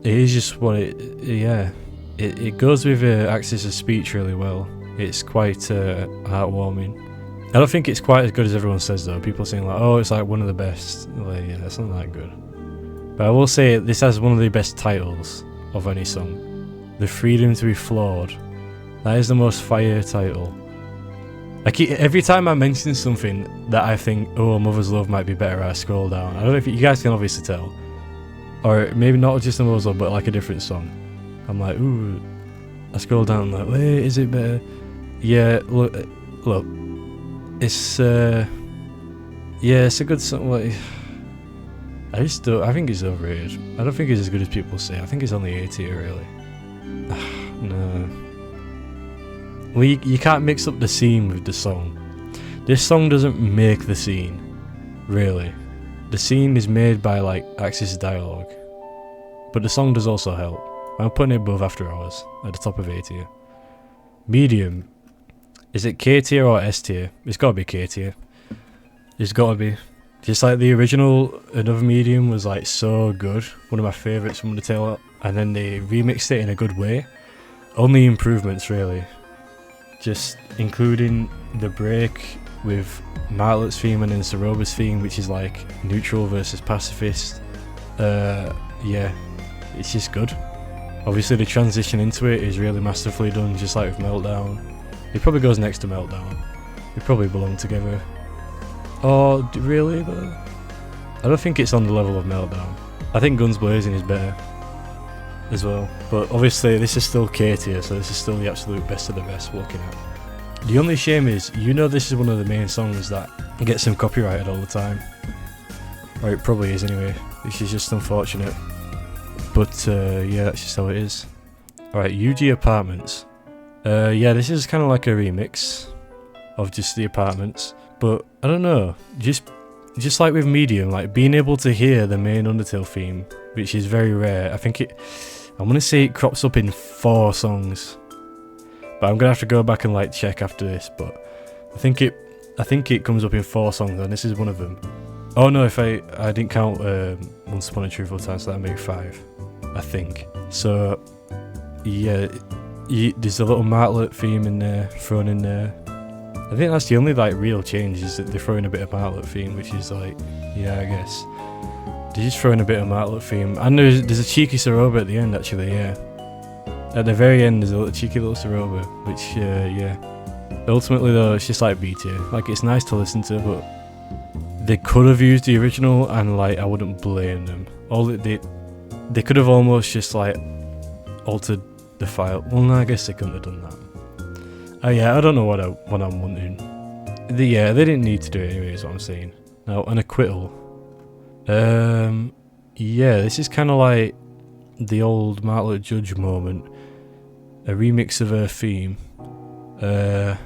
It is just what it. Yeah, it goes with Axis of Speech really well. It's quite heartwarming. I don't think it's quite as good as everyone says though. People saying like, oh, it's like one of the best. Like, yeah, it's not that good. But I will say this has one of the best titles of any song. The Freedom to be Flawed. That is the most fire title. Like every time I mention something that I think, oh, Mother's Love might be better, I scroll down. I don't know if you guys can obviously tell, or maybe not just a Mother's Love, but like a different song. I'm like, ooh, I scroll down like, wait, is it better? Yeah, look, it's yeah, it's a good song. Like, I think it's overrated. I don't think it's as good as people say. I think it's only A tier really. No. Well, you can't mix up the scene with the song. This song doesn't make the scene, really. The scene is made by like Axis dialogue, but the song does also help. I'm putting it above After Hours, at the top of A tier. Medium, is it K tier or S tier? It's gotta be K tier. It's gotta be. Just like the original Another Medium was like so good, one of my favourites from Undertale, and then they remixed it in a good way. Only improvements really. Just including the break with Martlet's theme and then R.O.B.A.'s theme, which is like neutral versus pacifist. Yeah, it's just good. Obviously the transition into it is really masterfully done, just like with Meltdown. It probably goes next to Meltdown. They probably belong together. Oh, really though? I don't think it's on the level of Meltdown. I think Guns Blazing is better as well, but obviously this is still K tier, so this is still the absolute best of the best we're looking at. The only shame is, you know, this is one of the main songs that gets them copyrighted all the time, or it probably is anyway, which is just unfortunate, but yeah, that's just how it is. Alright, UG Apartments. Yeah, this is kind of like a remix of just the Apartments, but I don't know, just like with Medium, like being able to hear the main Undertale theme, which is very rare. I think I'm gonna say it crops up in 4 songs, but I'm gonna have to go back and like check after this. But I think it comes up in 4 songs, and this is one of them. Oh no, if I didn't count Once Upon a Truthful Time, so that make 5, I think. So yeah, there's a little Martlet theme in there, thrown in there. I think that's the only like real change, is that they're throwing a bit of Martlet theme, which is like, yeah, I guess. They're just throwing a bit of Martlet theme. And there's a cheeky R.O.B.A at the end, actually, yeah. At the very end, there's a cheeky little R.O.B.A, which, yeah. Ultimately, though, it's just like B tier. Like, it's nice to listen to, but they could have used the original, and, like, I wouldn't blame them. They could have almost just, like, altered the file. Well, no, I guess they couldn't have done that. Oh, yeah, I don't know what I'm wanting. Yeah, they didn't need to do it anyway, is what I'm saying. Now, an acquittal. Yeah, this is kind of like the old Martlet Judge moment, a remix of her theme. I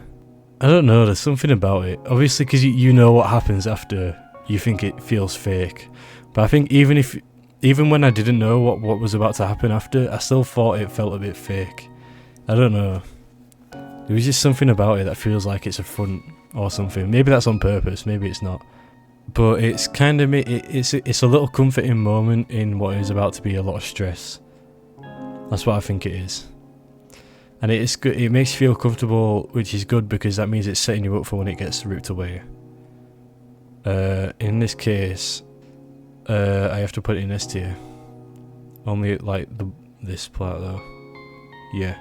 don't know, there's something about it. Obviously, because you know what happens after, you think it feels fake. But I think even when I didn't know what was about to happen after, I still thought it felt a bit fake. I don't know. There was just something about it that feels like it's a front or something. Maybe that's on purpose, maybe it's not. But it's kind of it's a little comforting moment in what is about to be a lot of stress. That's what I think it is, and it's good. It makes you feel comfortable, which is good, because that means it's setting you up for when it gets ripped away. In this case, I have to put it in S tier. Only like this part though. Yeah.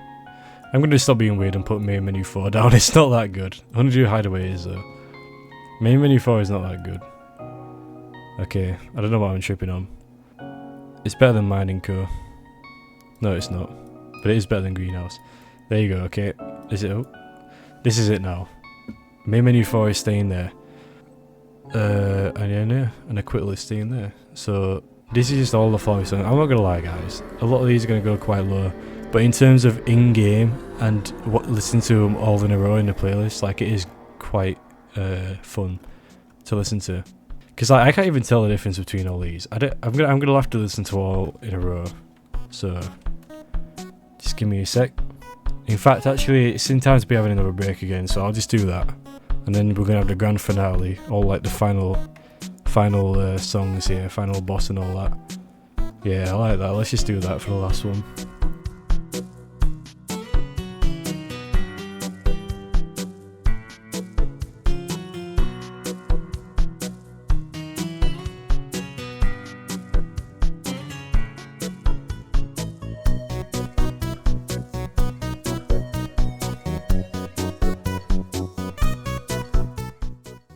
I'm gonna stop being weird and put main menu 4 down. It's not that good. Honeydew Hideaway is though. Main menu 4 is not that good. Okay, I don't know what I'm tripping on. It's better than Mining Co. No, it's not. But it is better than Greenhouse. There you go, okay. Is it? Oh, this is it now. Main menu 4 is staying there. And a quick list staying there. So, this is just all the flowy songs. I'm not gonna lie, guys. A lot of these are gonna go quite low. But in terms of in-game and listening to them all in a row in the playlist, like, it is quite fun to listen to. Because I can't even tell the difference between all these. I'm gonna have to listen to all in a row. So just give me a sec. In fact, actually, it's in time to be having another break again. So I'll just do that, and then we're gonna have the grand finale, all like the final songs here, final boss and all that. Yeah, I like that. Let's just do that for the last one.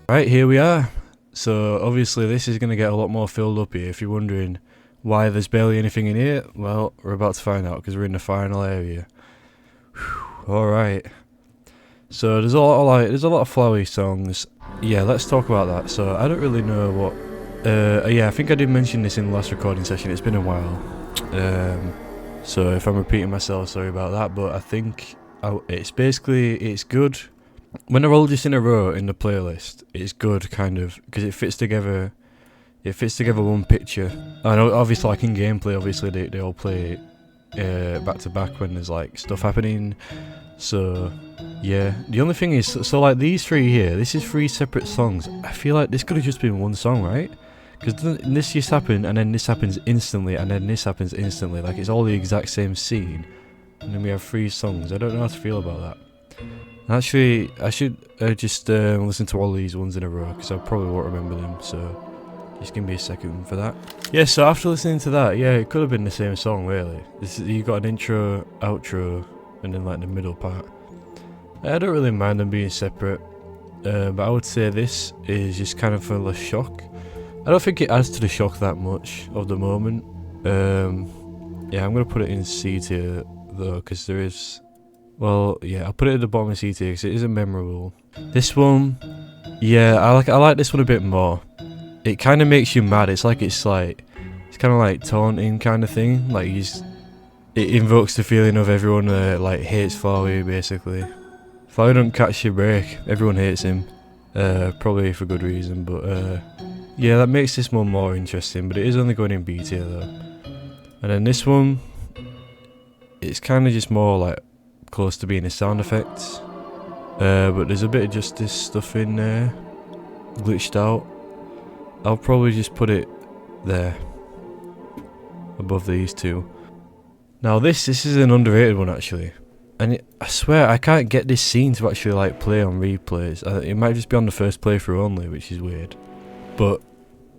Right, here we are. So obviously this is going to get a lot more filled up here. If you're wondering why there's barely anything in here, well, we're about to find out because we're in the final area. Alright. So there's a lot of flowy songs. Yeah, let's talk about that. So I don't really know what yeah, I think I did mention this in the last recording session. It's been a while. So if I'm repeating myself, sorry about that, but I think it's good. When they're all just in a row in the playlist, it's good, kind of, because it fits together. It fits together one picture. I know, obviously, like in gameplay, obviously they all play back to back when there's like stuff happening. So yeah, the only thing is, so like these three here, this is 3 separate songs. I feel like this could have just been one song, right? Because this just happened, and then this happens instantly, and then this happens instantly. Like it's all the exact same scene, and then we have 3 songs. I don't know how to feel about that. Actually, I should just listen to all these ones in a row, because I probably won't remember them, so just give me a second for that. Yeah, so after listening to that, yeah, it could have been the same song, really. You got an intro, outro, and then like the middle part. I don't really mind them being separate, but I would say this is just kind of full of shock. I don't think it adds to the shock that much of the moment. Yeah, I'm going to put it in C tier, though, because there is... Well, yeah, I'll put it at the bottom of C tier because it isn't memorable. This one, yeah, I like this one a bit more. It kind of makes you mad. It's kind of like taunting kind of thing. Like it invokes the feeling of everyone like hates Flowey basically. Flowey don't catch your break. Everyone hates him, probably for good reason. But yeah, that makes this one more interesting. But it is only going in B tier though. And then this one, it's kind of just more like close to being a sound effect, but there's a bit of justice stuff in there, glitched out. I'll probably just put it there, above these two. Now this is an underrated one actually, and I swear I can't get this scene to actually like play on replays. It might just be on the first playthrough only, which is weird. But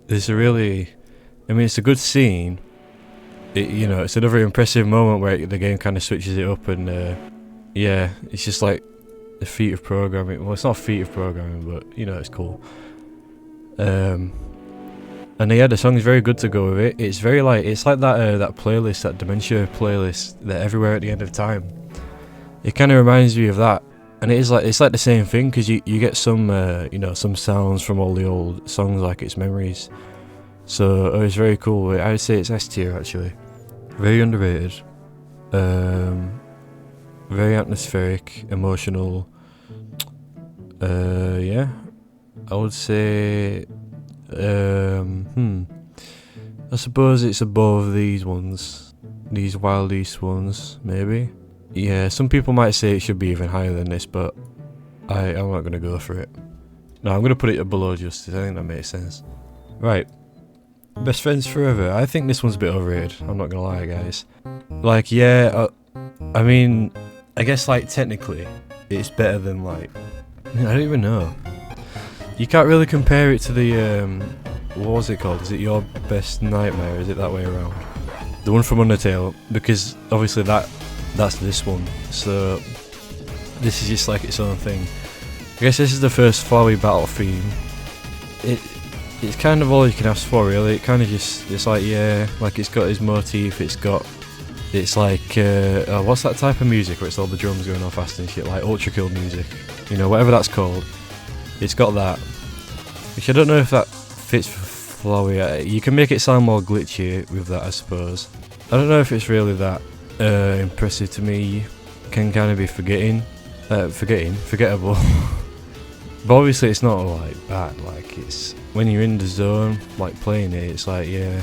there's it's a good scene. It's another impressive moment where the game kind of switches it up and. Yeah, it's just like a feat of programming. Well, it's not a feat of programming, but it's cool. And yeah, the song is very good to go with it. It's very it's like that playlist, that Dementia playlist, that Everywhere at the End of Time. It kind of reminds me of that, and it's like the same thing because you get some some sounds from all the old songs, like its memories. So it's very cool. I would say it's S tier actually. Very underrated. Very atmospheric, emotional. Yeah, I would say. I suppose it's above these ones, these Wild East ones, maybe. Yeah, some people might say it should be even higher than this, but I'm not gonna go for it. No, I'm gonna put it below Justice. I think that makes sense. Right, Best Friends Forever. I think this one's a bit overrated. I'm not gonna lie, guys. Like, yeah, I mean. I guess like technically it's better than like I don't even know. You can't really compare it to the what was it called? Is it Your Best Nightmare? Is it that way around? The one from Undertale, because obviously that that's this one. So this is just like its own thing. I guess this is the first flowy battle theme. It's kind of all you can ask for, really. It kind of just, it's like, yeah, like it's got his motif, it's like, what's that type of music where it's all the drums going on fast and shit, like ultra cool music, you know, whatever that's called. It's got that, which I don't know if that fits for flowy. You can make it sound more glitchy with that, I suppose. I don't know if it's really that impressive to me. Can kind of be forgettable. But obviously it's not like bad, like it's, when you're in the zone, like playing it, it's like, yeah,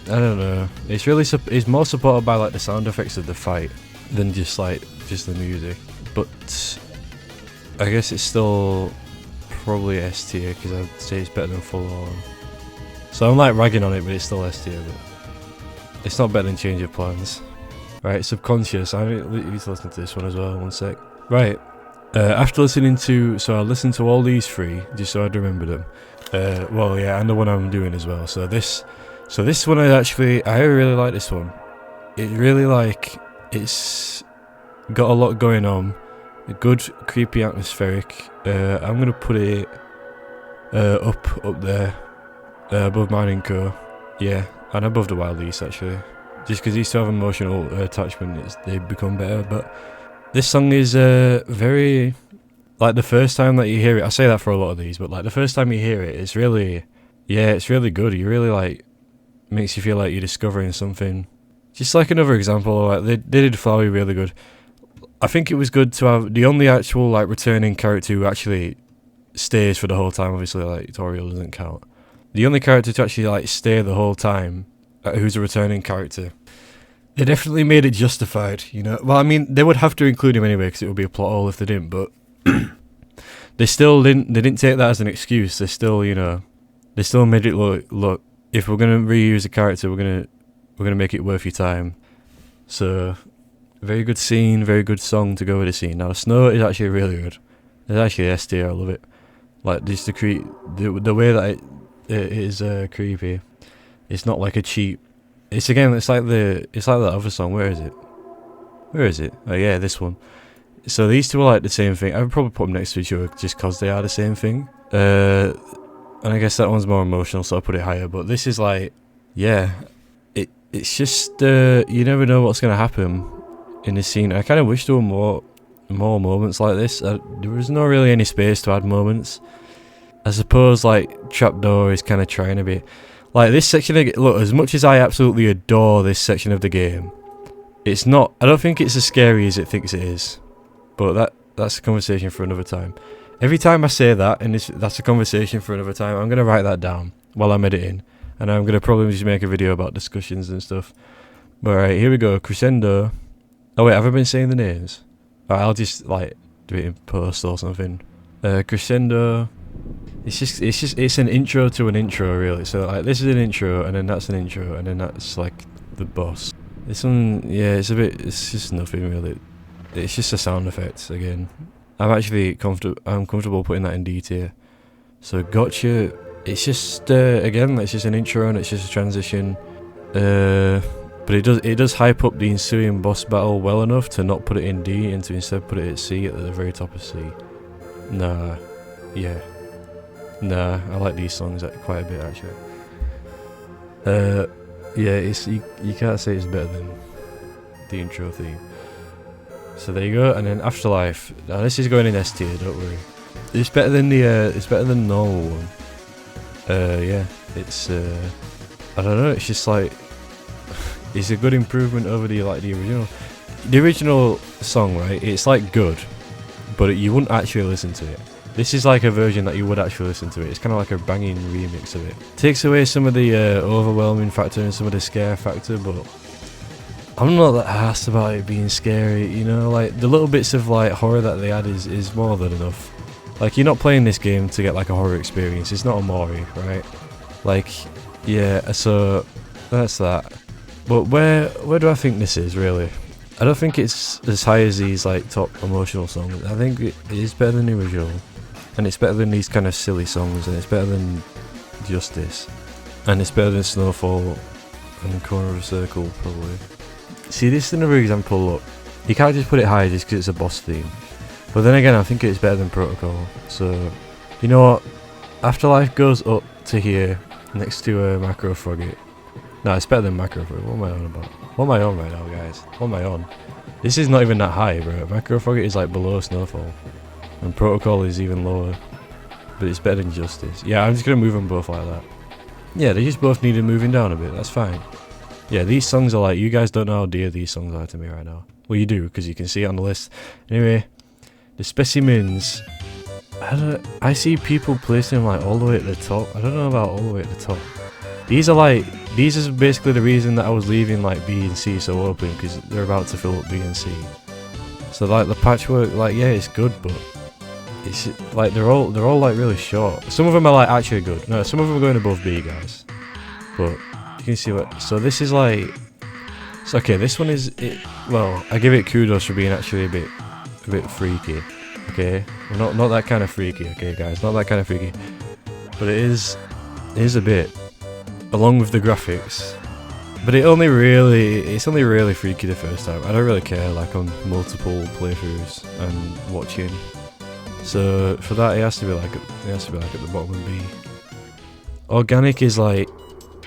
I don't know, it's really, it's more supported by like the sound effects of the fight than just the music. But I guess it's still probably S tier, because I'd say it's better than Full On. So I'm like ragging on it, but it's still S tier, but it's not better than Change of Plans. Right, Subconscious, I need to listen to this one as well, one sec. Right. After listening to, so I listened to all these three just so I'd remember them. Well, yeah, and the one I'm doing as well. So this one I really like this one. It really it's got a lot going on. A good creepy atmospheric. I'm gonna put it up there, above Mine & Co. Yeah, and above the Wild East actually. Just because these two have emotional attachment, they become better. But this song is very, like the first time that you hear it, I say that for a lot of these, but like the first time you hear it, it's really, yeah, it's really good. You really like, makes you feel like you're discovering something. Just like another example, like they did Flowey really good. I think it was good to have the only actual like returning character who actually stays for the whole time. Obviously, like Toriel doesn't count. The only character to actually like stay the whole time, who's a returning character. They definitely made it justified, you know. Well, I mean, they would have to include him anyway because it would be a plot hole if they didn't. But they still didn't. They didn't take that as an excuse. They still, you know, they still made it look. If we're gonna reuse a character, we're gonna make it worth your time. So, very good scene, very good song to go with the scene. Now, Snow is actually really good. It's actually S tier. I love it. Like just the way that it is creepy. It's not like a cheap. It's like that other song. Where is it? Oh yeah, this one. So these two are like the same thing. I would probably put them next to each other just because they are the same thing. And I guess that one's more emotional, so I put it higher. But this is like, yeah, it's just you never know what's gonna happen in this scene. I kind of wish there were more moments like this. There was not really any space to add moments. I suppose like Trapdoor is kind of trying a bit. Like this section of look, as much as I absolutely adore this section of the game, it's not. I don't think it's as scary as it thinks it is. But that's a conversation for another time. Every time I say that, and that's a conversation for another time, I'm gonna write that down while I'm editing, and I'm gonna probably just make a video about discussions and stuff. But right, here we go. Crescendo. Oh wait, have I been saying the names? Alright, I'll just like do it in post or something. Crescendo. It's an intro to an intro, really. So like this is an intro, and then that's an intro, and then that's like the boss. This one, yeah, it's just nothing really. It's just a sound effect again. I'm comfortable putting that in D tier. So Gotcha, it's just again, it's just an intro and it's just a transition. But it does hype up the ensuing boss battle well enough to not put it in D and to instead put it at C, at the very top of C. Nah, I like these songs quite a bit actually. Yeah, you can't say it's better than the intro theme. So there you go, and then Afterlife. Now this is going in S tier, don't worry. It's better than the normal one. Yeah, it's I don't know. It's just like it's a good improvement over the original. The original song, right? It's like good, but you wouldn't actually listen to it. This is like a version that you would actually listen to it. It's kind of like a banging remix of it. Takes away some of the overwhelming factor and some of the scare factor, but I'm not that arsed about it being scary, you know, like the little bits of like horror that they add is more than enough. Like you're not playing this game to get like a horror experience, it's not a Mori, right? Like, yeah, so that's that. But where do I think this is really? I don't think it's as high as these like top emotional songs. I think it is better than the original. And it's better than these kind of silly songs, and it's better than Justice. And it's better than Snowfall and Corner of a Circle, probably. See, this is another example, look. You can't just put it high just because it's a boss theme. But then again, I think it's better than Protocol. So, you know what? Afterlife goes up to here, next to Macro Frogget. No, it's better than Macro Frogget. What am I on about? What am I on right now, guys? What am I on? This is not even that high, bro. Macro Frogget is like below Snowfall. And Protocol is even lower. But it's better than Justice. Yeah, I'm just going to move them both like that. Yeah, they just both needed moving down a bit. That's fine. Yeah, these songs are like, you guys don't know how dear these songs are to me right now. Well, you do, because you can see it on the list. Anyway, the specimens. I see people placing them like all the way at the top. I don't know about all the way at the top. These is basically the reason that I was leaving like B and C so open, because they're about to fill up B and C. So like the patchwork, like yeah, it's good, but it's like they're all like really short. Some of them are like actually good. No, some of them are going above B, guys. But you can see what. So this is like. So okay, this one is it. Well, I give it kudos for being actually a bit freaky. Okay, well, not that kind of freaky. Okay, guys, not that kind of freaky. But it is a bit, along with the graphics. But it's only really freaky the first time. I don't really care like on multiple playthroughs and watching. So for that, it has to be like at the bottom of B. Organic is like,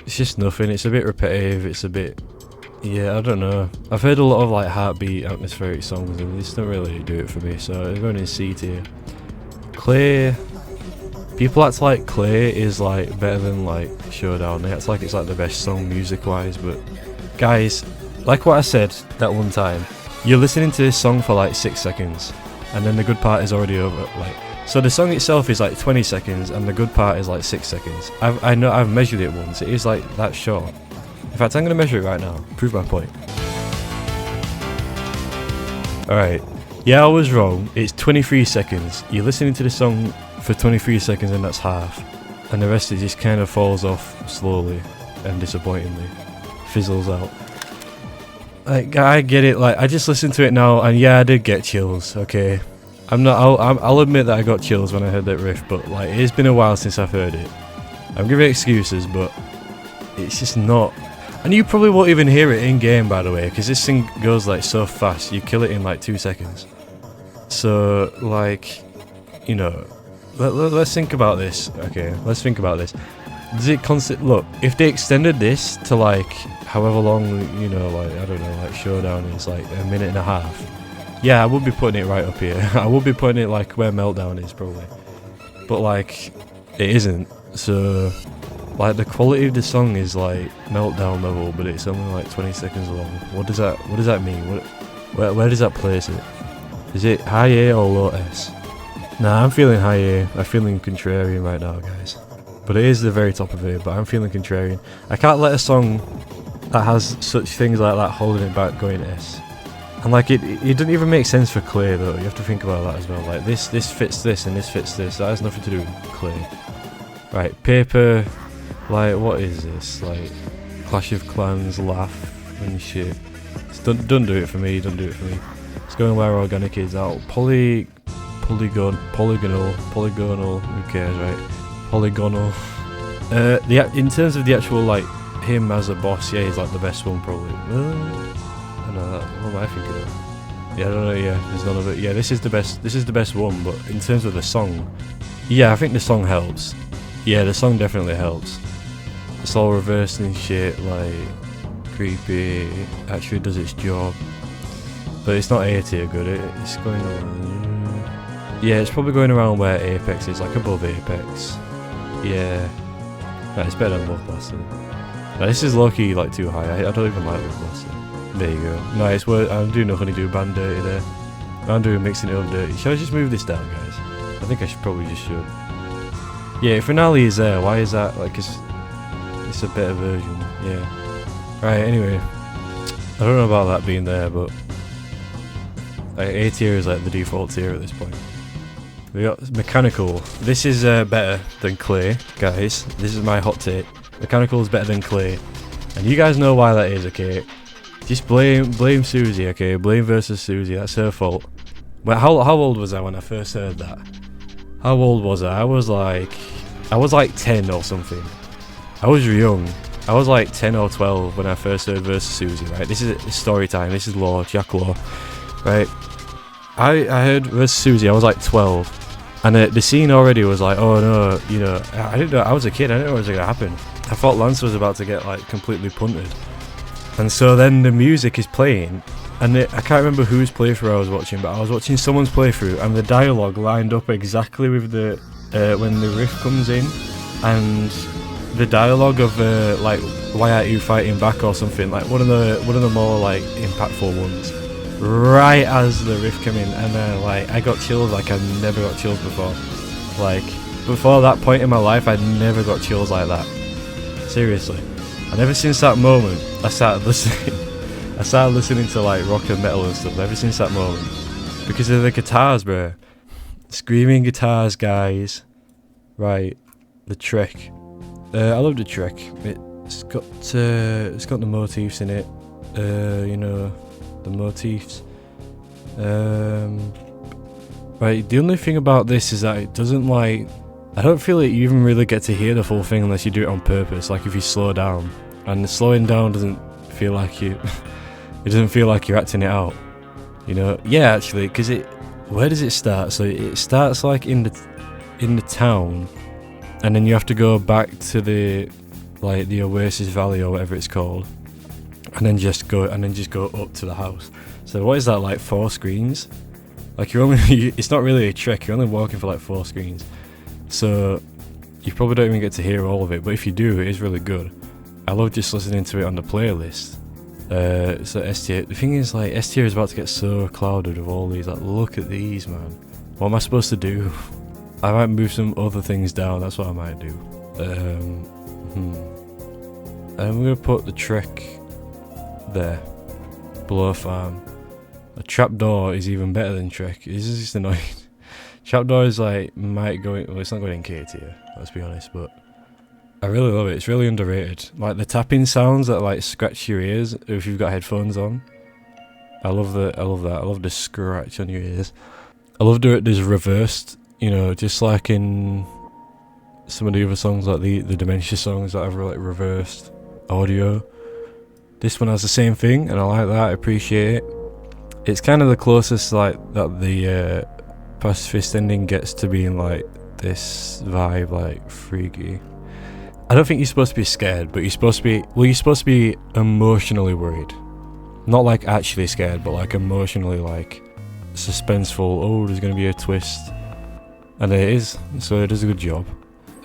it's just nothing. It's a bit repetitive. It's a bit, yeah, I don't know. I've heard a lot of like heartbeat atmospheric songs and this don't really do it for me. So it's going in C tier. Clay. People act like Clay is like better than like Showdown. They act like it's like the best song music wise, but guys, like what I said that one time, you're listening to this song for like 6 seconds and then the good part is already over. Like, so the song itself is like 20 seconds and the good part is like 6 seconds. I've measured it once. It is like that short. In fact, I'm gonna measure it right now. Prove my point. Alright. Yeah, I was wrong. It's 23 seconds. You're listening to the song for 23 seconds and that's half. And the rest it just kind of falls off slowly and disappointingly. Fizzles out. Like, I get it. Like, I just listened to it now and yeah, I did get chills. Okay. I'll admit that I got chills when I heard that riff, but like, it's been a while since I've heard it. I'm giving excuses, but it's just not. And you probably won't even hear it in game, by the way, because this thing goes like so fast. You kill it in like 2 seconds. So like, you know, let's think about this. Okay, let's think about this. Does it look, if they extended this to like however long, you know, like I don't know, like Showdown is like a minute and a half. Yeah, I would be putting it right up here. I would be putting it like where Meltdown is probably. But like, it isn't. So like the quality of the song is like Meltdown level, but it's only like 20 seconds long. What does that mean? Where does that place it? Is it high A or low S? Nah, I'm feeling high A. I'm feeling contrarian right now, guys. But it is the very top of it, but I'm feeling contrarian. I can't let a song that has such things like that holding it back go into S. And like it doesn't even make sense for Clay though. You have to think about that as well. Like this fits this and this fits this. That has nothing to do with Clay. Right, Paper. Like what is this? Like Clash of Clans, Laugh and shit. Don't do it for me. Don't do it for me. It's going where Organic is out. Polygonal. Who cares, right? Polygonal. In terms of the actual like him as a boss, yeah, he's like the best one probably. I don't know, what am I thinking of? Yeah, I don't know. Yeah, there's none of it. Yeah, this is the best one. But in terms of the song, yeah, I think the song helps. Yeah, the song definitely helps. It's all reversed and shit, like creepy. Actually does its job, but it's not A tier good. It's going on. Yeah, it's probably going around where Apex is, like above Apex. Yeah, no, it's better than Love Blaster. No, this is low-key like too high. I don't even like Love Blaster. There you go. No, it's worth. I'm doing nothing to do band dirty there. I'm doing mixing it up dirty. Should I just move this down, guys? I think I probably just should. Yeah, Finale is there. Why is that? Like, it's a better version. Yeah. Right. Anyway, I don't know about that being there, but like, A tier is like the default tier at this point. We got Mechanical. This is better than Clay, guys. This is my hot take. Mechanical is better than Clay, and you guys know why that is, okay? Just blame Susie, okay? Blame versus Susie. That's her fault. But how old was I when I first heard that? How old was I? I was like 10 or something. I was young. I was like 10 or 12 when I first heard versus Susie. Right? This is story time. This is lore, Jack lore. right? I heard Where's Susie, I was like 12, and the scene already was like, oh no, you know, I didn't know, I was a kid, I didn't know what was going to happen. I thought Lance was about to get like completely punted. And so then the music is playing, and I can't remember whose playthrough I was watching, but I was watching someone's playthrough, and the dialogue lined up exactly with the when the riff comes in, and the dialogue of like, why aren't you fighting back or something, like one of the more like impactful ones, right as the riff came in, and like I got chills like I never got chills before. Like before that point in my life, I'd never got chills like that. Seriously. And ever since that moment, I started listening to like rock and metal and stuff. Ever since that moment, because of the guitars, bro, screaming guitars, guys. Right, the Trek. I love the Trek. It's got the motifs in it. You know, the motifs. Right. The only thing about this is that it doesn't like. I don't feel like you even really get to hear the full thing unless you do it on purpose. Like if you slow down. And the slowing down doesn't feel like you. It doesn't feel like you're acting it out, you know. Yeah, actually, because where does it start? So it starts like in the town, and then you have to go back to the Oasis Valley or whatever it's called, and then just go up to the house. So what is that, like 4 screens? Like you're only it's not really a trick. You're only walking for like 4 screens, so you probably don't even get to hear all of it. But if you do, it is really good. I love just listening to it on the playlist. So S tier. The thing is, like, S tier is about to get so clouded with all these. Like, look at these, man. What am I supposed to do? I might move some other things down. That's what I might do. I'm gonna put the Trek there, below Farm. A trapdoor is even better than Trek. This is just annoying. Trapdoor is like might go in. Well, it's not going in K tier. Let's be honest, but. I really love it. It's really underrated. Like the tapping sounds that like scratch your ears if you've got headphones on. I love that. I love the scratch on your ears. I love doing it as reversed. You know, just like in some of the other songs, like the Dementia songs that have like reversed audio. This one has the same thing, and I like that. I appreciate it. It's kind of the closest like that the pacifist ending gets to being like this vibe, like freaky. I don't think you're supposed to be scared, but you're supposed to be emotionally worried. Not like actually scared, but like emotionally like suspenseful. Oh, there's going to be a twist. And it is, so it does a good job.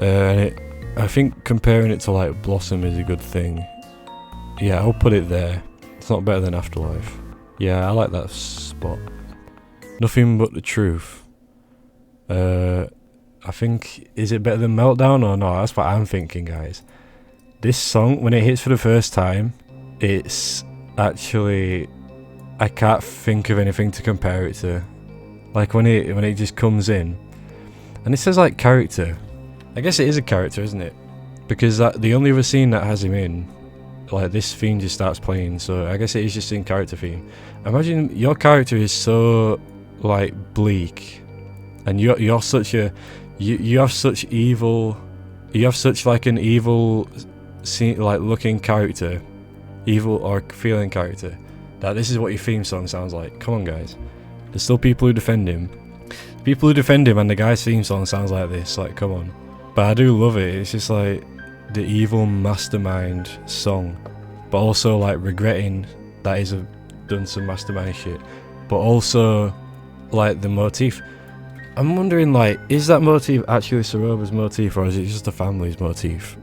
And I think comparing it to like Blossom is a good thing. Yeah, I'll put it there. It's not better than Afterlife. Yeah, I like that spot. Nothing But the Truth. I think, is it better than Meltdown or not? That's what I'm thinking, guys. This song, when it hits for the first time, it's actually, I can't think of anything to compare it to. Like when it just comes in, and it says like character. I guess it is a character, isn't it? Because the only other scene that has him in, like this theme just starts playing. So I guess it is just in character theme. Imagine your character is so like bleak, and you're such a You have such like an evil, like looking character, evil or feeling character, that this is what your theme song sounds like. Come on, guys. There's still people who defend him. People who defend him, and the guy's theme song sounds like this. Like, come on. But I do love it. It's just like the evil mastermind song, but also like regretting that he's done some mastermind shit. But also like the motif. I'm wondering, like, is that motif actually R.O.B.A's motif, or is it just the family's motif?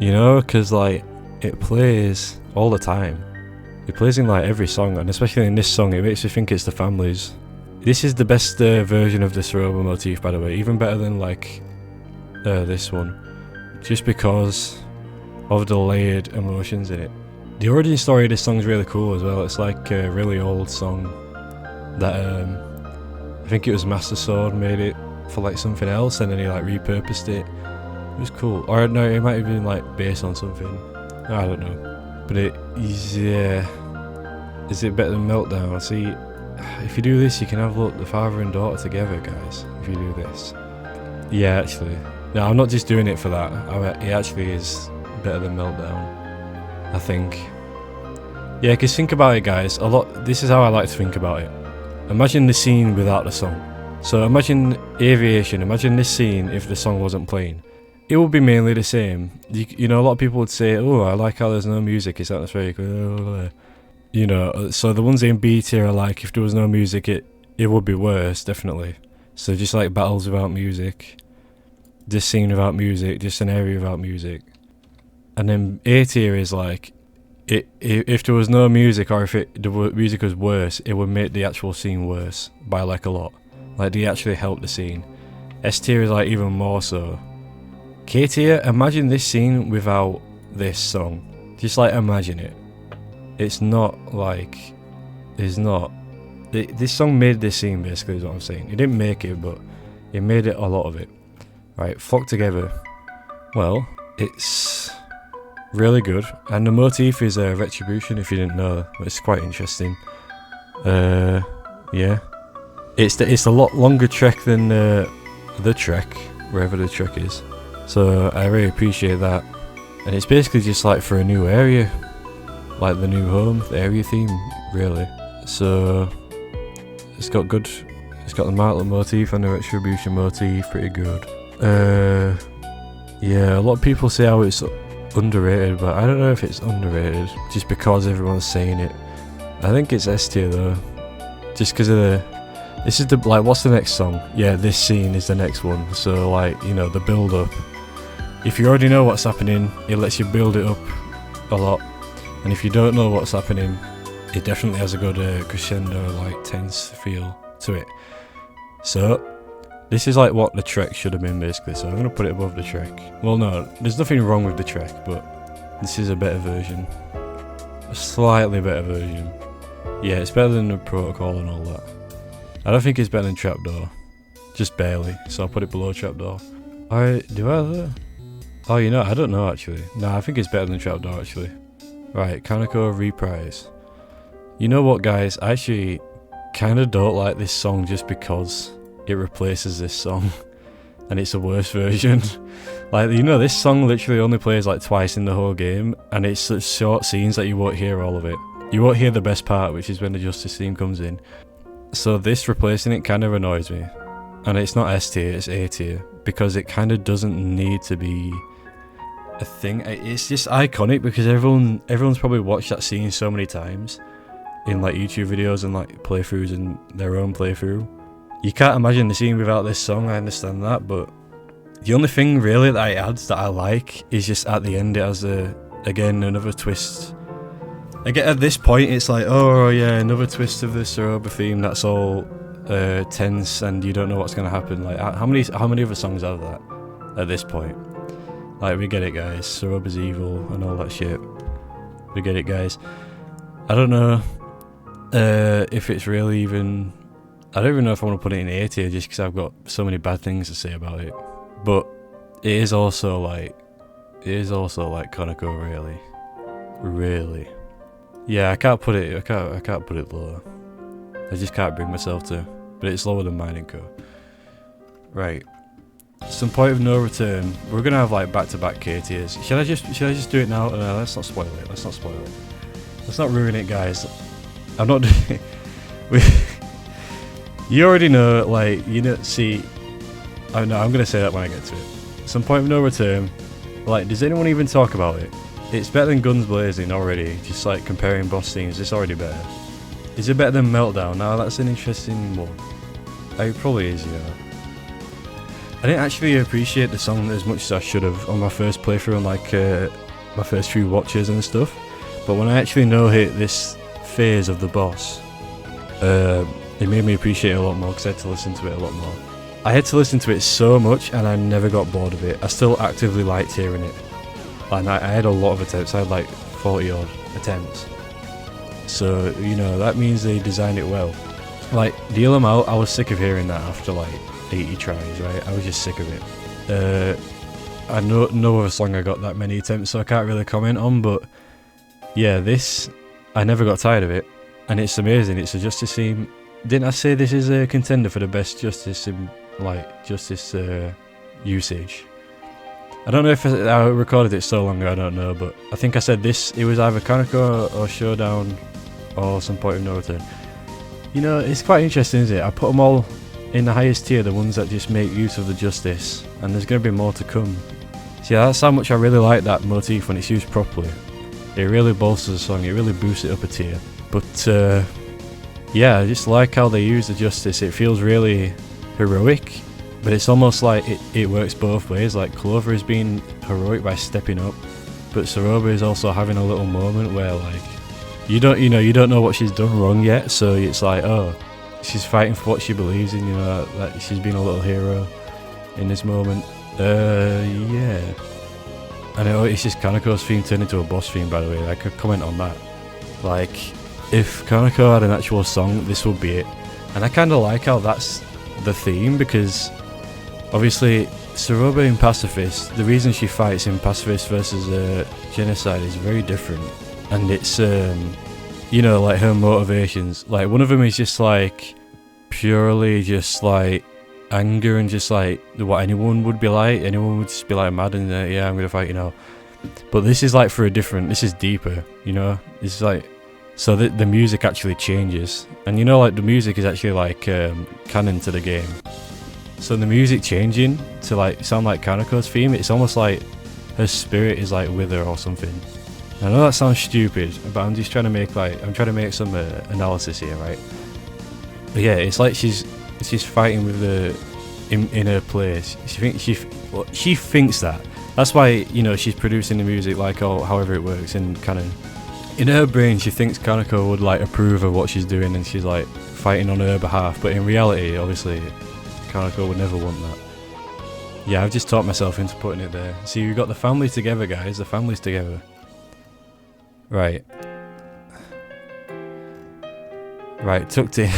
You know, because, like, it plays all the time. It plays in, like, every song, and especially in this song, it makes me think it's the family's. This is the best version of the R.O.B.A motif, by the way, even better than, like, this one. Just because of the layered emotions in it. The origin story of this song is really cool as well. It's, like, a really old song that, I think it was Master Sword made it for like something else, and then he like repurposed it. It was cool. Or no, it might have been like based on something. I don't know. But it is, yeah. Is it better than Meltdown? See, if you do this, you can have look the father and daughter together, guys. If you do this. Yeah, actually. No, I'm not just doing it for that. It actually is better than Meltdown, I think. Yeah, because think about it, guys. This is how I like to think about it. Imagine the scene without the song. So imagine Aviation. Imagine this scene if the song wasn't playing. It would be mainly the same. You know, a lot of people would say, "Oh, I like how there's no music. It's atmospheric." You know, so the ones in B tier are like, if there was no music, it would be worse, definitely. So just like battles without music, this scene without music, just an area without music. And then A tier is like, if there was no music, or if the music was worse, it would make the actual scene worse by like a lot. Like they actually help the scene. S tier is like even more so. K tier, imagine this scene without this song. Just like imagine it. It's not like, it's not. This song made this scene basically is what I'm saying. It didn't make it, but it made it a lot of it. Right, Flock Together. Well, it's really good, and the motif is Retribution. If you didn't know, it's quite interesting. Yeah, it's a lot longer trek than the trek, wherever the trek is. So I really appreciate that, and it's basically just like for a new area, like the new home, the area theme, really. So it's got the Martlet motif and the Retribution motif, pretty good. Yeah, a lot of people say how it's underrated, but I don't know if it's underrated just because everyone's saying it. I think it's S tier though, just because of this is the, like, what's the next song? Yeah, this scene is the next one. So like, you know, the build up. If you already know what's happening, it lets you build it up a lot, and if you don't know what's happening, it definitely has a good crescendo, like tense feel to it. So this is like what the trek should have been basically, so I'm going to put it above the trek. Well, no, there's nothing wrong with the trek, but this is a better version. A slightly better version. Yeah, it's better than the Protocol and all that. I don't think it's better than Trapdoor. Just barely, so I'll put it below Trapdoor. Oh, you know, I don't know actually. Nah, I think it's better than Trapdoor actually. Right, Kaneko Reprise. You know what, guys, I actually kind of don't like this song just because it replaces this song, and it's a worse version. Like, you know, this song literally only plays like twice in the whole game, and it's such short scenes that you won't hear all of it. You won't hear the best part, which is when the Justice theme comes in. So this replacing it kind of annoys me, and it's not S tier, it's A tier, because it kind of doesn't need to be a thing. It's just iconic because everyone's probably watched that scene so many times in like YouTube videos and like playthroughs and their own playthrough. You can't imagine the scene without this song, I understand that, but the only thing really that it adds that I like is just at the end it has again another twist. Again, at this point it's like, oh yeah, another twist of this R.O.B.A theme that's all tense and you don't know what's going to happen. Like, how many other songs have that at this point? Like, we get it, guys. R.O.B.A's evil and all that shit. We get it, guys. I don't know if it's really even... I don't even know if I want to put it in A tier just because I've got so many bad things to say about it. But it is also like Kaneko, really. Yeah, I can't put it lower. I just can't bring myself to. But it's lower than mine and Co. Right. Some point of no return. We're gonna have like back-to-back K tiers. Should I just do it now? No, let's not spoil it. Let's not ruin it, guys. I'm not doing it. You already know, like, you know, see, I'm gonna say that when I get to it. Some point of no return. Like, does anyone even talk about it? It's better than Guns Blazing already. Just like comparing boss scenes, it's already better. Is it better than Meltdown? Now that's an interesting one. It probably is, yeah. I didn't actually appreciate the song as much as I should have on my first playthrough and like my first few watches and stuff. But when I actually hit this phase of the boss, it made me appreciate it a lot more because I had to listen to it a lot more. I had to listen to it so much and I never got bored of it. I still actively liked hearing it. And I had a lot of attempts. I had like 40 odd attempts. So, you know, that means they designed it well. Like, Deal 'Em Out, I was sick of hearing that after like 80 tries, right? I was just sick of it. I know no other song I got that many attempts, so I can't really comment on, but yeah, this, I never got tired of it. And it's amazing. It's a Justice theme. Didn't I say this is a contender for the best Justice in, like, Justice usage? I don't know if I recorded it so long ago, I don't know, but I think I said this, it was either Kaneko or Showdown or some point of no return. You know, it's quite interesting, isn't it? I put them all in the highest tier, the ones that just make use of the justice, and there's going to be more to come. See, that's how much I really like that motif when it's used properly. It really bolsters the song, it really boosts it up a tier. But yeah, I just like how they use the justice. It feels really heroic, but it's almost like it works both ways. Like Clover is being heroic by stepping up, but R.O.B.A is also having a little moment where like you don't know what she's done wrong yet, so it's like, oh, she's fighting for what she believes in, you know, like she's been a little hero in this moment. Yeah. I know it's just Kaneko's theme turned into a boss theme, by the way. I could comment on that. Like, if Kaneko had an actual song, this would be it. And I kind of like how that's the theme, because obviously R.O.B.A in Pacifist, the reason she fights in Pacifist versus Genocide is very different. And it's, you know, like her motivations. Like, one of them is just like, purely just like, anger and just like, what anyone would be like. Anyone would just be like mad and yeah, I'm gonna fight, you know. But this is like for a different, this is deeper, you know. This is like, so the music actually changes. And you know, like the music is actually like canon to the game. So the music changing to like sound like Kaneko's theme, it's almost like her spirit is like with her or something. I know that sounds stupid, but I'm just trying to make like, I'm trying to make some analysis here, right? But yeah, it's like she's fighting with the in her place. She thinks that. That's why, you know, she's producing the music like however it works, and kind of in her brain she thinks Kaneko would like approve of what she's doing, and she's like fighting on her behalf. But in reality, obviously, Kaneko would never want that. Yeah, I've just talked myself into putting it there. See, we've got the family together, guys. The family's together. Right. Right, tucked in.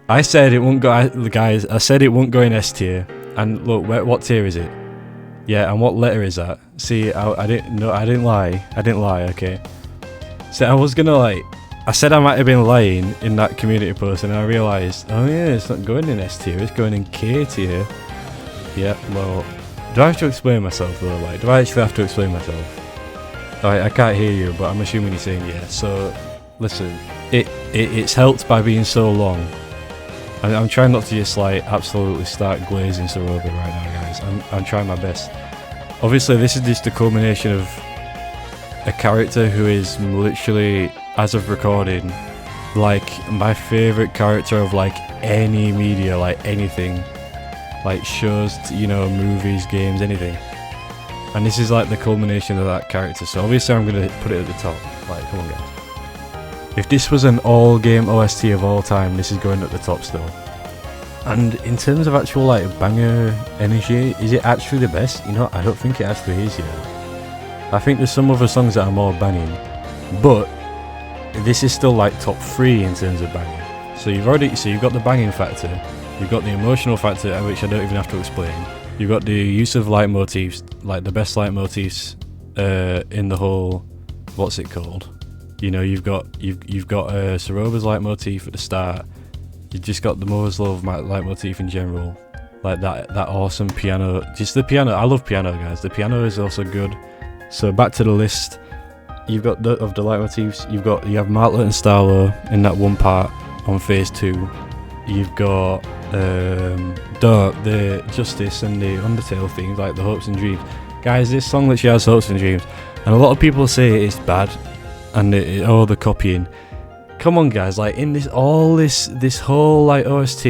I said it won't go, guys. I said it won't go in S tier. And look, what tier is it? Yeah, and what letter is that? See, I didn't lie. I didn't lie. Okay. So I was gonna like, I said I might have been lying in that community post, and I realised, oh yeah, it's not going in S tier. It's going in K tier. Yeah. Well, do I have to explain myself though? Like, do I actually have to explain myself? I can't hear you, but I'm assuming you're saying yeah. So, listen, it's helped by being so long. I'm trying not to just like absolutely start glazing R.O.B.A right now, guys. I'm trying my best. Obviously, this is just the culmination of a character who is literally, as of recording, like my favourite character of like any media, like anything, like shows, you know, movies, games, anything. And this is like the culmination of that character, so obviously I'm going to put it at the top. Like, come on guys. If this was an all-game OST of all time, this is going at the top still. And in terms of actual like banger energy, is it actually the best? You know, I don't think it actually is yet. I think there's some other songs that are more banging, but this is still like top 3 in terms of banging. So you've got the banging factor, you've got the emotional factor, which I don't even have to explain. You've got the use of leitmotifs, like the best leitmotifs in the whole, what's it called? You know, you've got R.O.B.A's leitmotif at the start. You've just got the Mother's Love leitmotif in general, like that awesome piano. Just the piano. I love piano, guys. The piano is also good. So back to the list. You've got the leitmotifs. You have Martlet and Starlo in that one part on phase 2. You've got the Justice and the Undertale themes, like the Hopes and Dreams. Guys, this song literally has hopes and dreams, and a lot of people say it's bad, and the copying. Come on, guys! Like in this whole like OST,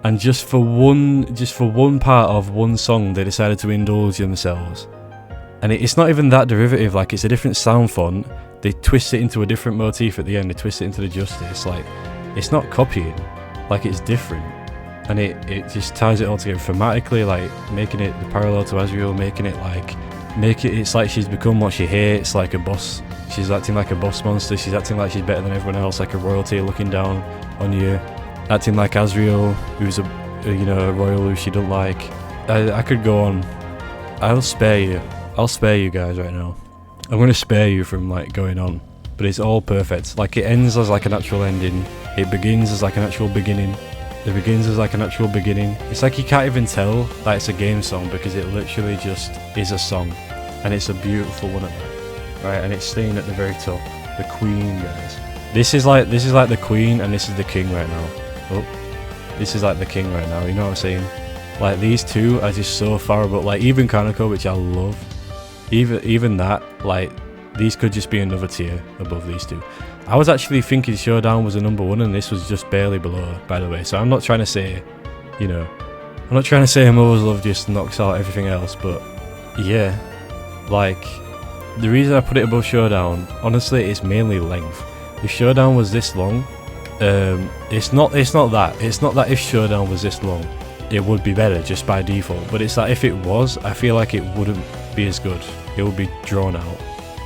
and just for one part of one song, they decided to indulge themselves, and it's not even that derivative. Like it's a different sound font. They twist it into a different motif at the end. They twist it into the Justice. Like it's not copying. Like it's different, and it just ties it all together thematically, like making it the parallel to Asriel, it's like she's become what she hates, like a boss. She's acting like a boss monster. She's acting like she's better than everyone else, like a royalty looking down on you, acting like Asriel, who's a royal who she don't like. I could go on. I'll spare you guys right now. I'm gonna spare you from like going on, but it's all perfect. Like it ends as like an actual ending. It begins as like an actual beginning. It begins as like an actual beginning. It's like you can't even tell that it's a game song because it literally just is a song, and it's a beautiful one at that, right? And it's staying at the very top. The Queen, guys. This is like the Queen, and this is the King right now. Oh, this is like the King right now. You know what I'm saying? Like these two are just so far above. Like even Kaneko, which I love, even that, like these could just be another tier above these two. I was actually thinking Showdown was a number 1 and this was just barely below, by the way. So I'm not trying to say, you know, I'm not trying to say Mother's Love just knocks out everything else, but yeah, like the reason I put it above Showdown, honestly, is mainly length. If Showdown was this long, it's not that if Showdown was this long, it would be better just by default, but it's that if it was, I feel like it wouldn't be as good. It would be drawn out.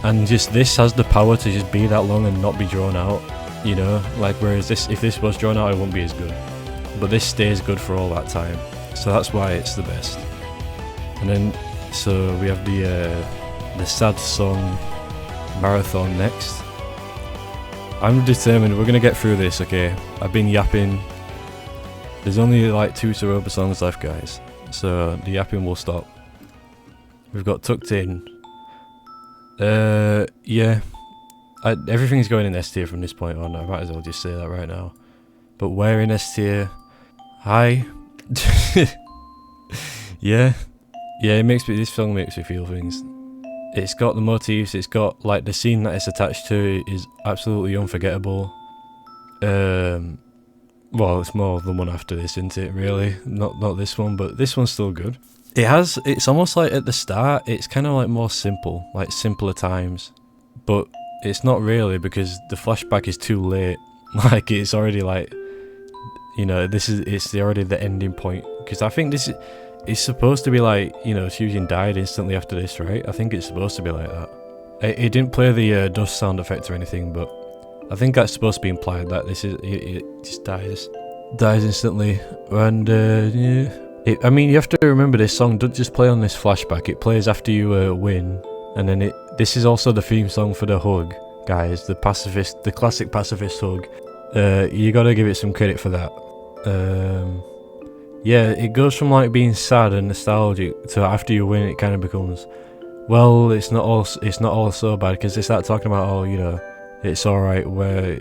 And just this has the power to just be that long and not be drawn out, you know, like whereas this, if this was drawn out, it wouldn't be as good, but this stays good for all that time, so that's why it's the best. And then so we have the sad song marathon next. I'm determined we're gonna get through this, okay? I've been yapping. There's only like 2 R.O.B.A songs left, guys, so the yapping will stop. We've got Tucked In. Yeah, everything's going in S tier from this point on. I might as well just say that right now. But we're in S tier. Hi. yeah, it makes me. This song makes me feel things. It's got the motifs. It's got like the scene that it's attached to is absolutely unforgettable. Well, it's more the one after this, isn't it? Really, not this one, but this one's still good. It's almost like at the start, it's kind of like more simple, like simpler times, but it's not really because the flashback is too late. Like it's already like, you know, it's already the ending point, because I think this is supposed to be like, you know, Shujin died instantly after this, right? I think it's supposed to be like that. It didn't play the dust sound effect or anything, but I think that's supposed to be implied that this is it just dies instantly, and yeah. I mean, you have to remember this song doesn't just play on this flashback, it plays after you win, and then this is also the theme song for the hug, guys, the classic pacifist hug. You gotta give it some credit for that. Yeah, it goes from like being sad and nostalgic to after you win it kind of becomes, well, it's not all so bad, because they start talking about, oh, you know, it's alright, where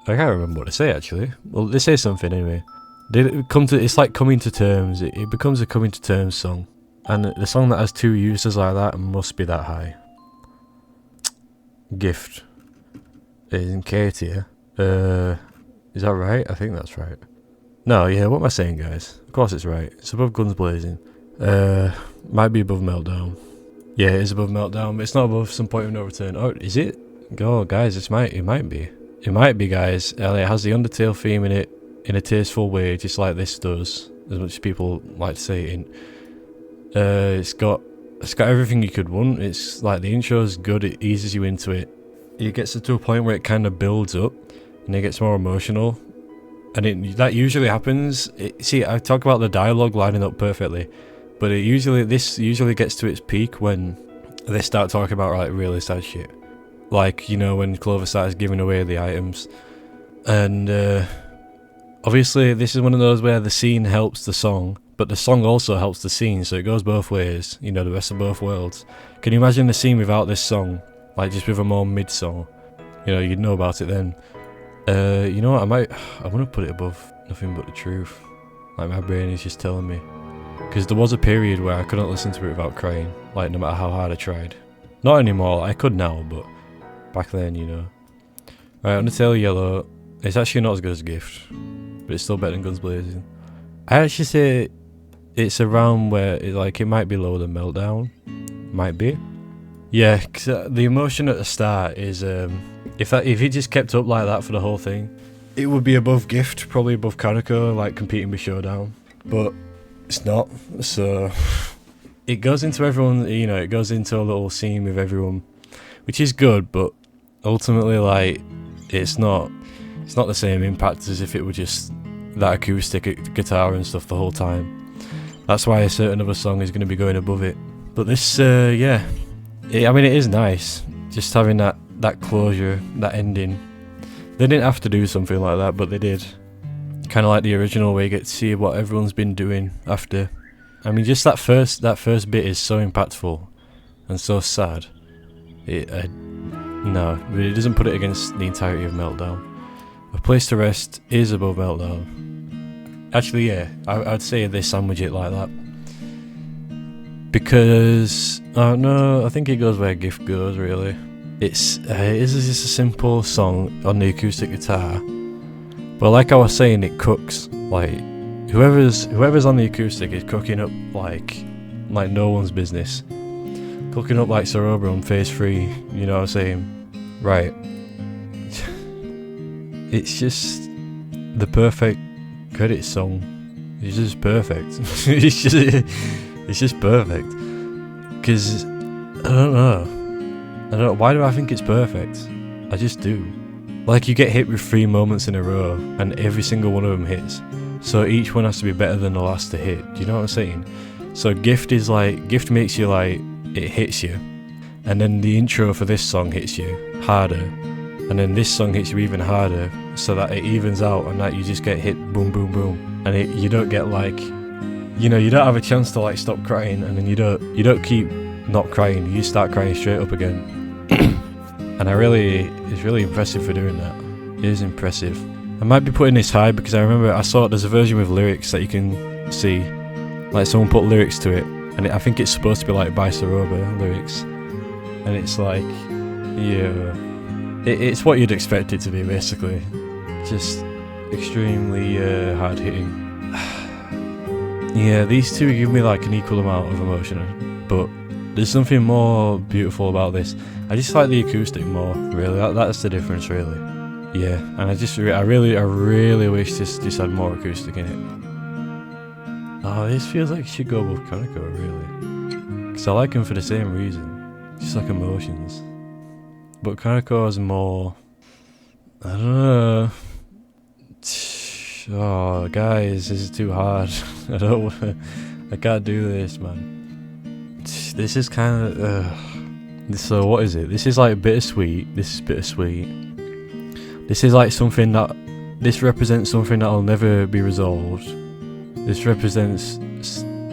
I can't remember what to say actually. Well, they say something anyway. It's like coming to terms. It becomes a coming to terms song, and the song that has 2 uses like that must be that high. Gift is in K tier. Is that right? I think that's right. No, yeah. What am I saying, guys? Of course it's right. It's above Guns Blazing. Might be above Meltdown. Yeah, it is above Meltdown, but it's not above Some Point of No Return. Oh, is it? Oh, guys, it might be. It might be, guys. It has the Undertale theme in it, in a tasteful way, just like this does, as much as people like to say it in. It's got everything you could want. It's like the intro's good, it eases you into it. It gets to a point where it kind of builds up, and it gets more emotional. And that usually happens. See, I talk about the dialogue lining up perfectly, but this usually gets to its peak when they start talking about like really sad shit. Like, you know, when Clover starts giving away the items. And obviously, this is one of those where the scene helps the song, but the song also helps the scene, so it goes both ways, you know, the best of both worlds. Can you imagine the scene without this song? Like, just with a more mid-song? You know, you'd know about it then. You know what, I want to put it above Nothing But The Truth. Like, my brain is just telling me. Because there was a period where I couldn't listen to it without crying, like, no matter how hard I tried. Not anymore, I could now, but back then, you know. Right, Undertale Yellow. It's actually not as good as Gift, but it's still better than Guns Blazing. I actually say it's around where it might be lower than Meltdown. Might be. Yeah, cause the emotion at the start is if it just kept up like that for the whole thing, it would be above Gift, probably above Kaneko, like competing with Showdown. But it's not. So it goes into everyone, you know, it goes into a little scene with everyone, which is good, but ultimately, like, it's not the same impact as if it were just that acoustic guitar and stuff the whole time. That's why a certain other song is going to be going above it. But this, yeah, I mean, it is nice just having that closure, that ending. They didn't have to do something like that, but they did. kind of like the original, where you get to see what everyone's been doing after. I mean, just that first bit is so impactful and so sad. No, but it doesn't put it against the entirety of Meltdown. A Place to Rest is above Meltdown. Actually, yeah, I'd say they sandwich it like that. Because, oh no, I think it goes where Gift goes, really. It is just a simple song on the acoustic guitar. But like I was saying, it cooks. Like, whoever's on the acoustic is cooking up like no one's business. Cooking up like R.O.B.A on Phase 3, you know what I'm saying? Right. It's just the perfect credit song. It's just perfect. it's just perfect. Because, I don't know, why do I think it's perfect? I just do. Like, you get hit with 3 moments in a row, and every single one of them hits. So each one has to be better than the last to hit. Do you know what I'm saying? So Gift makes you like, it hits you. And then the intro for this song hits you harder. And then this song hits you even harder, so that it evens out, and that you just get hit boom, boom, boom. And you don't get like, you know, you don't have a chance to like stop crying, and then you don't keep not crying. You start crying straight up again. And it's really impressive for doing that. It is impressive. I might be putting this high because I remember I saw there's a version with lyrics that you can see. Like, someone put lyrics to it, and I think it's supposed to be like by R.O.B.A lyrics. And it's like, yeah, it's what you'd expect it to be, basically. Just extremely hard hitting. Yeah, these two give me like an equal amount of emotion, but there's something more beautiful about this. I just like the acoustic more, really. That's the difference, really. Yeah, and I really wish this just had more acoustic in it. Oh, this feels like it should go above Kaneko, really. Because I like him for the same reason. Just like emotions. But Kaneko has more... I don't know. Oh, guys, this is too hard. I can't do this, man. This is kind of... So what is it? This is like bittersweet. This is bittersweet. This is like something that... This represents something that will never be resolved. This represents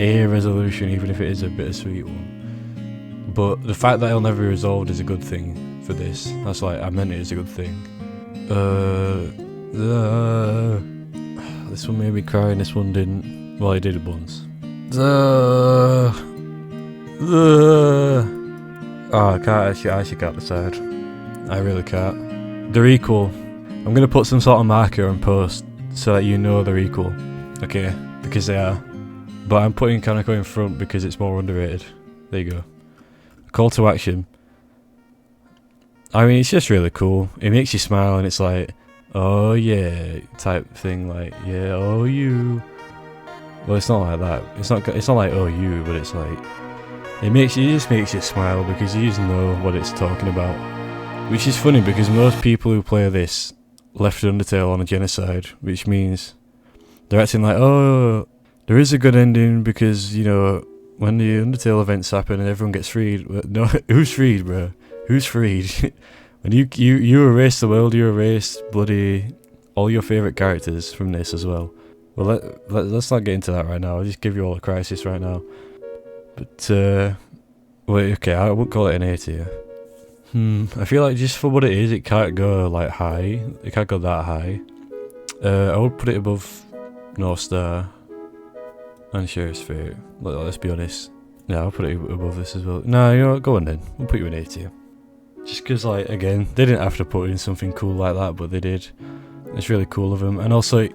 a resolution, even if it is a bittersweet one. But the fact that it'll never be resolved is a good thing for this. That's like, I meant it as a good thing. This one made me cry and this one didn't. Well, it did once. Oh, I can't actually can't decide. I really can't. They're equal. I'm gonna put some sort of marker and post so that you know they're equal. Okay, because they are. But I'm putting Kaneko in front because it's more underrated. There you go. Call to action. I mean, it's just really cool. It makes you smile and it's like, oh yeah, type thing, like, yeah, oh you. Well, it's not like that. It's not like oh you, but it's like it just makes you smile because you just know what it's talking about. Which is funny because most people who play this left Undertale on a genocide, which means they're acting like, oh, there is a good ending because, you know, when the Undertale events happen and everyone gets freed. No, who's freed, bro? Who's freed? When you erase the world, you erase bloody all your favourite characters from this as well. Well, let's not get into that right now. I'll just give you all a crisis right now. But, wait, okay, I wouldn't call it an A tier. I feel like just for what it is, it can't go, like, high. It can't go that high. I would put it above North Star and Sheriff's Fate. Let's be honest. Yeah, I'll put it above this as well. No, you know what, go on then. We'll put you in A tier. Just because, like, again, they didn't have to put in something cool like that, but they did. It's really cool of them. And also,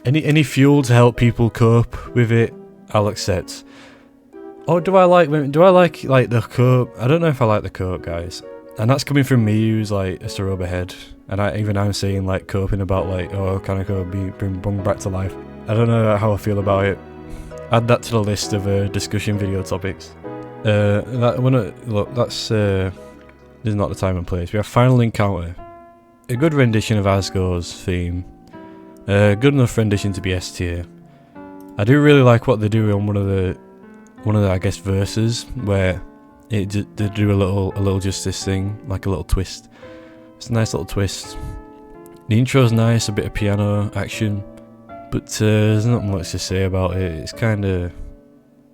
any fuel to help people cope with it, I'll accept. Oh, do I like the cope? I don't know if I like the cope, guys. And that's coming from me, who's like a R.O.B.A head. And I'm saying like coping about like, oh, Kaneko be brought back to life. I don't know how I feel about it. Add that to the list of discussion video topics. That's this is not the time and place. We have Final Encounter, a good rendition of Asgo's theme. Good enough rendition to be S tier. I do really like what they do on one of the I guess verses where they do a little justice thing, like a little twist. It's a nice little twist. The intro's nice, a bit of piano action. But there's not much to say about it. It's kind of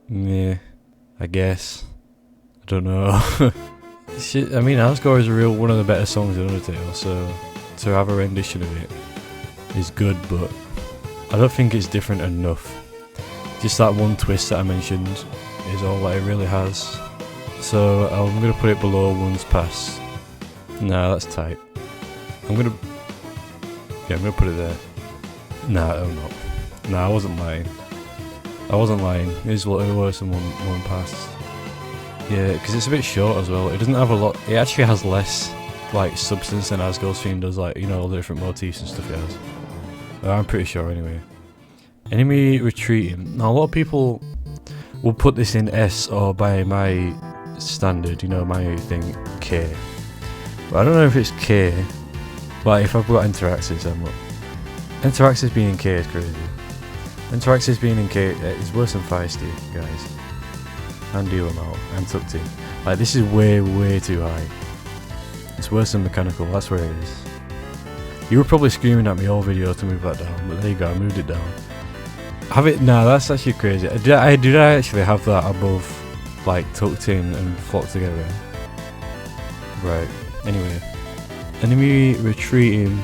meh, I guess. I don't know. I mean, Asgore is one of the better songs in Undertale, so to have a rendition of it is good, but I don't think it's different enough. Just that one twist that I mentioned is all that it really has. So I'm going to put it below Once Past. Nah, that's tight. I'm going to put it there. Nah, I'm not. Nah, I wasn't lying. It is worse than one Past. Yeah, because it's a bit short as well. It doesn't have a lot. It actually has less like substance than Asgore's theme does. Like, you know, all the different motifs and stuff it has. I'm pretty sure anyway. Enemy retreating. Now a lot of people will put this in S, or by my standard, you know, my thing, K. But I don't know if it's K. But if I've got Interaxis, I'm not. Interaxis being in K is crazy. Interaxis being in K is worse than Feisty, guys. And deal them out. And tucked in. Like, this is way too high. It's worse than Mechanical, that's where it is. You were probably screaming at me all video to move that down, but there you go, I moved it down. Have it? Nah, that's actually crazy. Did I actually have that above, like, tucked in and flocked together? Right. Anyway, enemy retreating.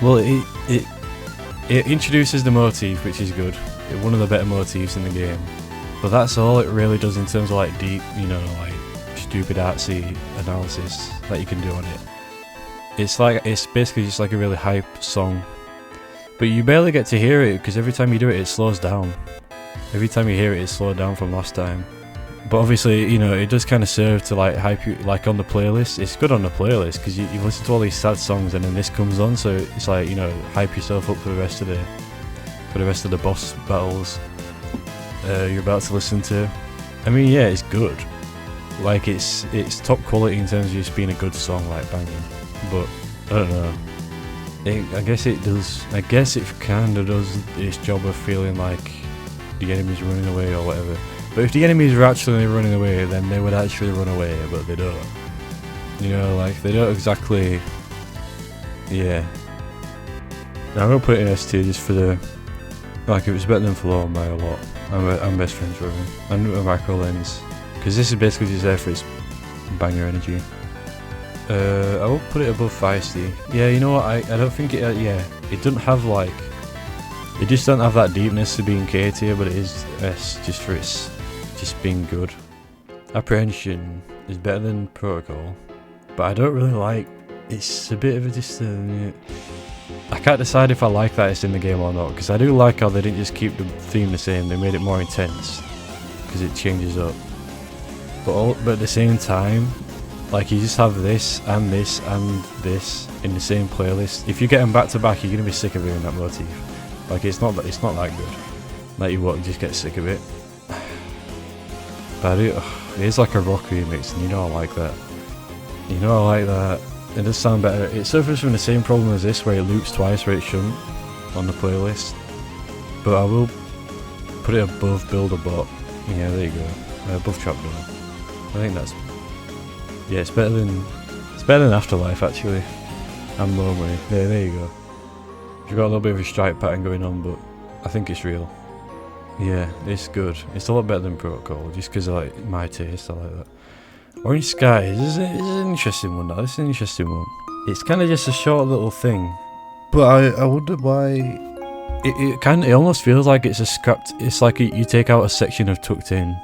Well, it introduces the motif, which is good. It's one of the better motifs in the game. But that's all it really does in terms of like deep, you know, like stupid artsy analysis that you can do on it. It's basically just like a really hype song. But you barely get to hear it because every time you do it, it slows down. Every time you hear it, it's slowed down from last time. But obviously, you know, it does kind of serve to like hype you, like on the playlist. It's good on the playlist because you've listened to all these sad songs and then this comes on, so it's like, you know, hype yourself up for the rest of the boss battles you're about to listen to. I mean, yeah, it's good. Like it's top quality in terms of just being a good song, like banging. But I don't know. I guess it does. I guess it kind of does its job of feeling like the enemy's running away or whatever. But if the enemies were actually running away, then they would actually run away, but they don't. You know, like, they don't exactly... Yeah. Now I'm going to put it in S tier just for the... Like, it was better than Flown by a lot. I'm best friends with him. And with Micro Lens. Because this is basically just there for its banger energy. I will put it above Feisty. Yeah, you know what, I don't think it... yeah, it doesn't have, like... It just doesn't have that deepness to being K tier, but it is S just for its... just being good. Apprehension is better than Protocol, but I don't really like. It's a bit of a distance. I can't decide if I like that it's in the game or not, because I do like how they didn't just keep the theme the same. They made it more intense because it changes up. But at the same time, like, you just have this and this and this in the same playlist. If you get them back to back, you're gonna be sick of hearing that motif. Like, it's not that good. Like, you won't just get sick of it. But it is like a rock remix, and you know I like that. You know I like that. It does sound better. It suffers from the same problem as this, where it loops twice where it shouldn't on the playlist. But I will put it above Build a Bot. Yeah, there you go. Above Trapdoor. I think that's... Yeah, it's better than Afterlife, actually. And Lonely. There you go. You've got a little bit of a strike pattern going on, but I think it's real. Yeah, it's good. It's a lot better than Protocol, just because I like my taste. I like that. Orange Skies is an interesting one. This is an interesting one. It's kind of just a short little thing, but I wonder why. It almost feels like it's a scrapped. It's like you take out a section of Tucked In,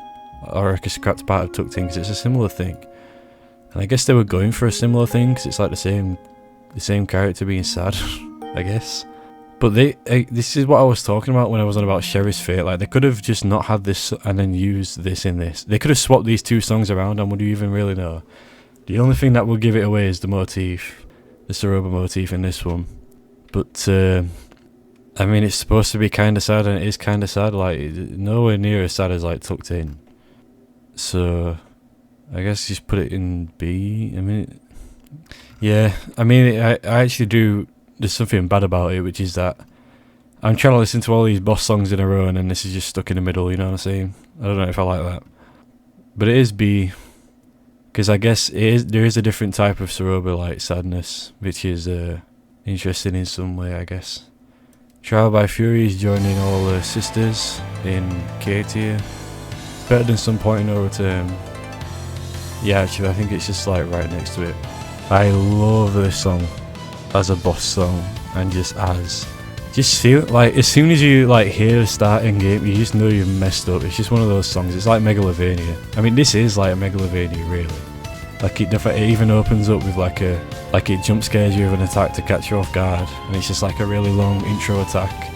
or like a scrapped part of Tucked In, because it's a similar thing. And I guess they were going for a similar thing because it's like the same character being sad, I guess. But this is what I was talking about when I was on about Sheriff's Fate. Like, they could have just not had this and then used this in this. They could have swapped these two songs around, and would you even really know? The only thing that will give it away is the motif, the R.O.B.A motif in this one. But I mean, it's supposed to be kind of sad, and it is kind of sad. Like, nowhere near as sad as like Tucked In. So I guess just put it in B. I mean, yeah. I mean, I actually do. There's something bad about it, which is that I'm trying to listen to all these boss songs in a row, and then this is just stuck in the middle, you know what I'm saying? I don't know if I like that. But it is B, because I guess there is a different type of R.O.B.A like sadness, which is interesting in some way, I guess. Trial by Fury is joining all the sisters in K tier. Better than some point over to yeah, actually I think it's just like right next to it. I love this song as a boss song, and just feel like as soon as you like hear the starting game, you just know you've messed up. It's just one of those songs. It's like Megalovania. I mean, this is like a Megalovania, really. Like it even opens up with like it jump scares you with an attack to catch you off guard, and it's just like a really long intro attack.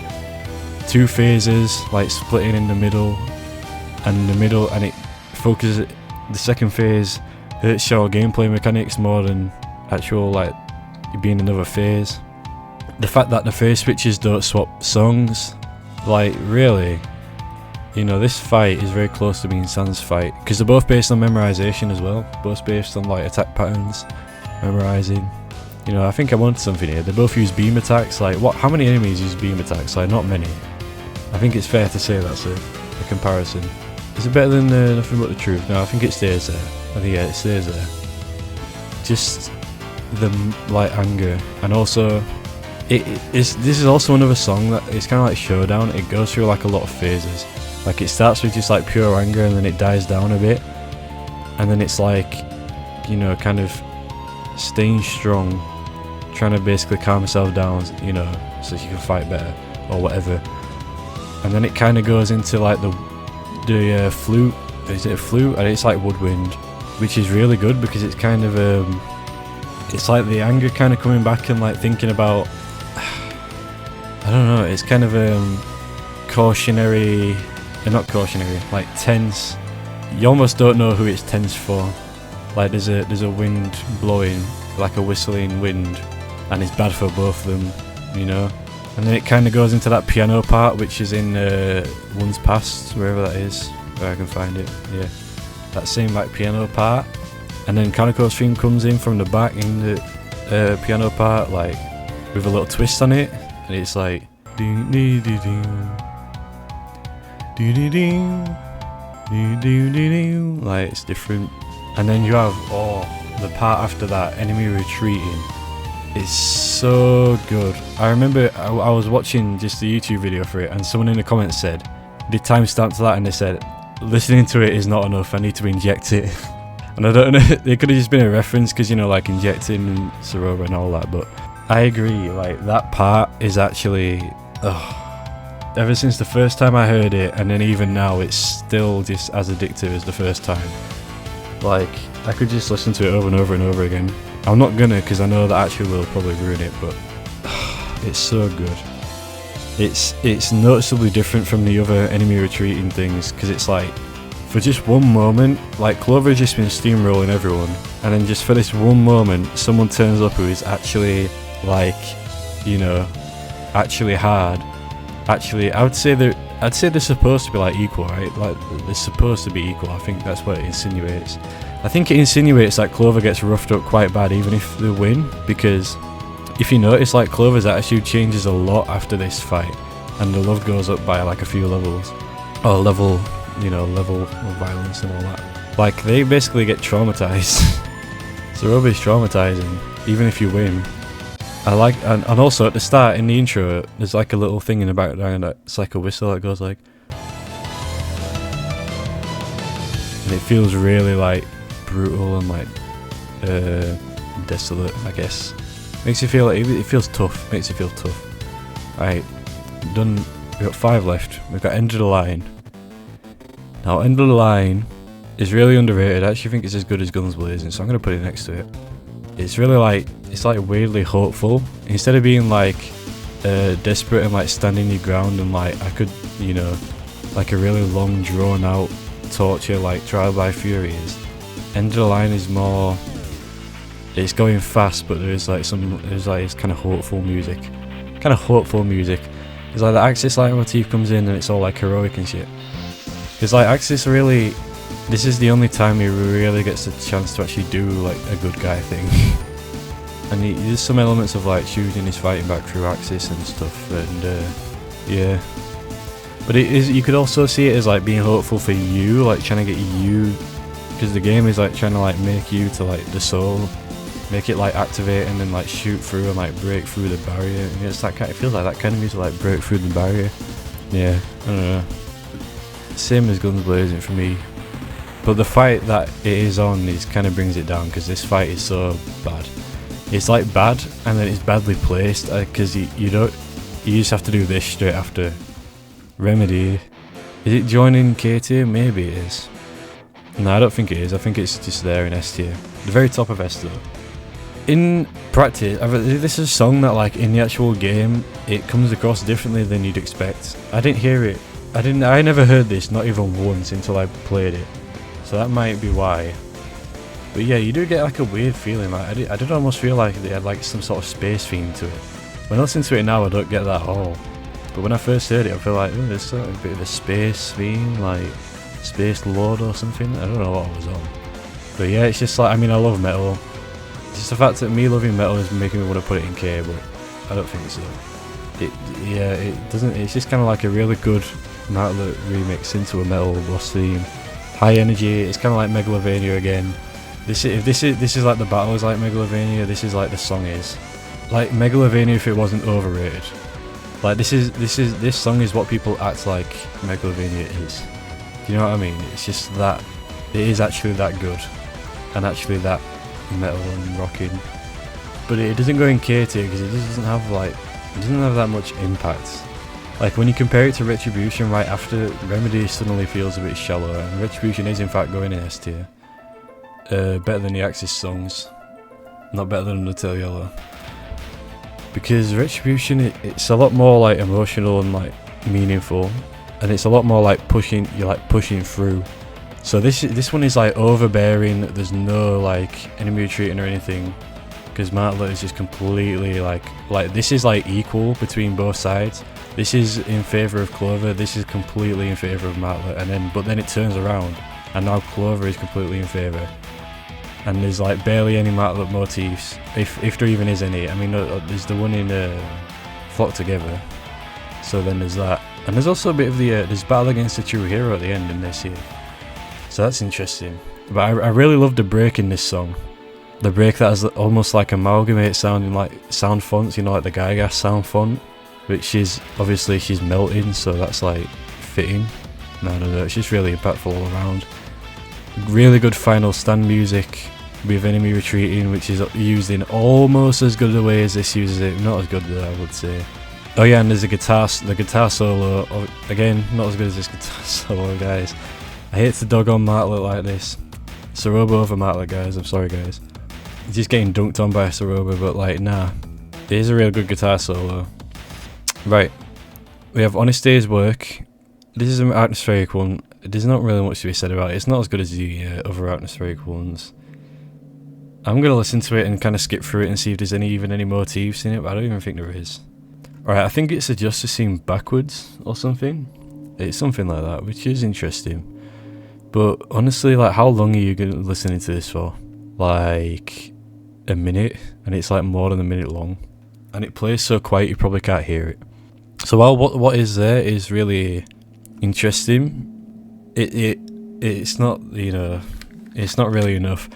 2 phases, like splitting in the middle, and it focuses. The second phase hurts your gameplay mechanics more than actual like being another phase. The fact that the phase switches don't swap songs, like really, you know, this fight is very close to being Sans fight, because they're both based on memorization as well, both based on like attack patterns, memorizing. You know, I think I wanted something here. They both use beam attacks. Like, how many enemies use beam attacks? Like, not many. I think it's fair to say that's a comparison. Is it better than Nothing But the Truth? No, I think it stays there. I think, yeah, it stays there. Just the like anger, and also this is also another song that it's kind of like Showdown. It goes through like a lot of phases. Like it starts with just like pure anger, and then it dies down a bit, and then it's like, you know, kind of staying strong, trying to basically calm yourself down, you know, so you can fight better or whatever. And then it kind of goes into like the flute. Is it a flute? And it's like woodwind, which is really good because it's kind of it's like the anger kind of coming back and like thinking about, I don't know, it's kind of cautionary, not cautionary, like tense. You almost don't know who it's tense for. Like there's a wind blowing, like a whistling wind, and it's bad for both of them, you know. And then it kind of goes into that piano part, which is in One's Past, wherever that is, where I can find it. Yeah, that same like piano part, and then Kaneko's theme comes in from the back in the piano part, like with a little twist on it, and it's like ding ding ding ding ding ding ding ding, like it's different. And then you have the part after that, enemy retreating. It's so good. I remember I was watching just a YouTube video for it, and someone in the comments said, they timestamped that and they said, listening to it is not enough, I need to inject it. And I don't know, it could have just been a reference because, you know, like injecting and R.O.B.A and all that, but I agree, like that part is actually, ever since the first time I heard it, and then even now, it's still just as addictive as the first time. Like, I could just listen to it over and over and over again. I'm not gonna, because I know that actually will probably ruin it, but it's so good. It's noticeably different from the other enemy retreating things, because it's like, for just one moment, like Clover's just been steamrolling everyone, and then just for this one moment, someone turns up who is actually, like, you know, actually hard. Actually, I'd say they're supposed to be like equal, right? Like, they're supposed to be equal. I think that's what it insinuates. I think it insinuates that Clover gets roughed up quite bad even if they win, because if you notice, like, Clover's attitude changes a lot after this fight, and the love goes up by like a few levels, or level of violence and all that. Like, they basically get traumatized. So R.O.B.A is traumatizing even if you win. I like, and also at the start in the intro, there's like a little thing in the background that's like a whistle that goes like, and it feels really like brutal and like desolate, I guess. Makes you feel like it feels tough. Makes you feel tough. Alright, done. We've got 5 left. We've got End of the Line. Now, End of the Line is really underrated. I actually think it's as good as Guns Blazing, so I'm gonna put it next to it. It's really like, it's like weirdly hopeful. Instead of being like desperate and like standing your ground and like, I could, you know, like a really long drawn out torture like Trial by Fury is, End of the Line is more, it's going fast, but there's like it's kind of hopeful music. It's like the Axis leitmotif comes in and it's all like heroic and shit. It's like Axis really, this is the only time he really gets a chance to actually do like a good guy thing. And there's some elements of like shooting his fighting back through Axis and stuff, and yeah. But it is, you could also see it as like being hopeful for you, like trying to get you, because the game is like trying to like make you to like the soul make it like activate and then like shoot through and like break through the barrier. And it's that kind. It feels like that kind of music, like break through the barrier. Yeah, I don't know. Same as Guns Blazing for me. But the fight that it is on is kind of brings it down, because this fight is so bad. It's like bad, and then it's badly placed, because you just have to do this straight after Remedy. Is it joining K tier? Maybe it is. No, I don't think it is. I think it's just there in S tier. The very top of S though. In practice, this is a song that like in the actual game, it comes across differently than you'd expect. I didn't hear it. I never heard this, not even once, until I played it. So that might be why. But yeah, you do get like a weird feeling. Like I did almost feel like they had like some sort of space theme to it. When I listen to it now, I don't get that at all. But when I first heard it, I feel like, oh, there's sort of a bit of a space theme, like Space Lord or something. I don't know what I was on. But yeah, it's just like, I mean, I love metal. Just the fact that me loving metal is making me want to put it in K, but I don't think so. It doesn't. It's just kind of like a really good Martlet remix into a metal boss theme. High energy. It's kind of like Megalovania again. This is like the battle is like Megalovania. This is like the song is like Megalovania if it wasn't overrated. Like this song is what people act like Megalovania is. Do you know what I mean? It's just that it is actually that good, and actually that metal and rocking. But it doesn't go in K tier because it just doesn't have that much impact. Like when you compare it to Retribution right after, Remedy suddenly feels a bit shallower, and Retribution is in fact going in S tier. Better than the Axis songs, not better than Undertale Yellow. Because Retribution, it's a lot more like emotional and like meaningful, and it's a lot more like pushing through. So this one is like overbearing. There's no like enemy retreating or anything, because Martlet is just completely like this is like equal between both sides. This is in favour of Clover, this is completely in favour of Martlet, but then it turns around and now Clover is completely in favour. And there's like barely any Martlet motifs, if there even is any. I mean, there's the one in Flock Together, so then there's that. And there's also a bit of there's Battle Against the True Hero at the end in this here. So that's interesting. But I really love the break in this song. The break that has almost like amalgamate sounding like sound fonts, you know, like the Gygas sound font. Which is, obviously she's melting, so that's like fitting. No, it's just really impactful all around. Really good final stand music with enemy retreating, which is used in almost as good a way as this uses it. Not as good though, I would say. Oh yeah, and there's the guitar solo. Again, not as good as this guitar solo, guys. I hate to dog on Martlet like this. It's R.O.B.A over Martlet, guys. I'm sorry, guys. He's just getting dunked on by R.O.B.A, but like, nah. It is a real good guitar solo. Right, we have Honest Day's Work. This is an atmospheric one. There's not really much to be said about it. It's not as good as the other atmospheric ones. I'm going to listen to it and kind of skip through it and see if there's even any motifs in it, but I don't even think there is. Alright, I think it's a Justice Scene backwards or something. It's something like that, which is interesting. But honestly, like, how long are you listening to this for? Like a minute, and it's like more than a minute long. And it plays so quiet you probably can't hear it. So while what is there is really interesting, it's not, you know, it's not really enough.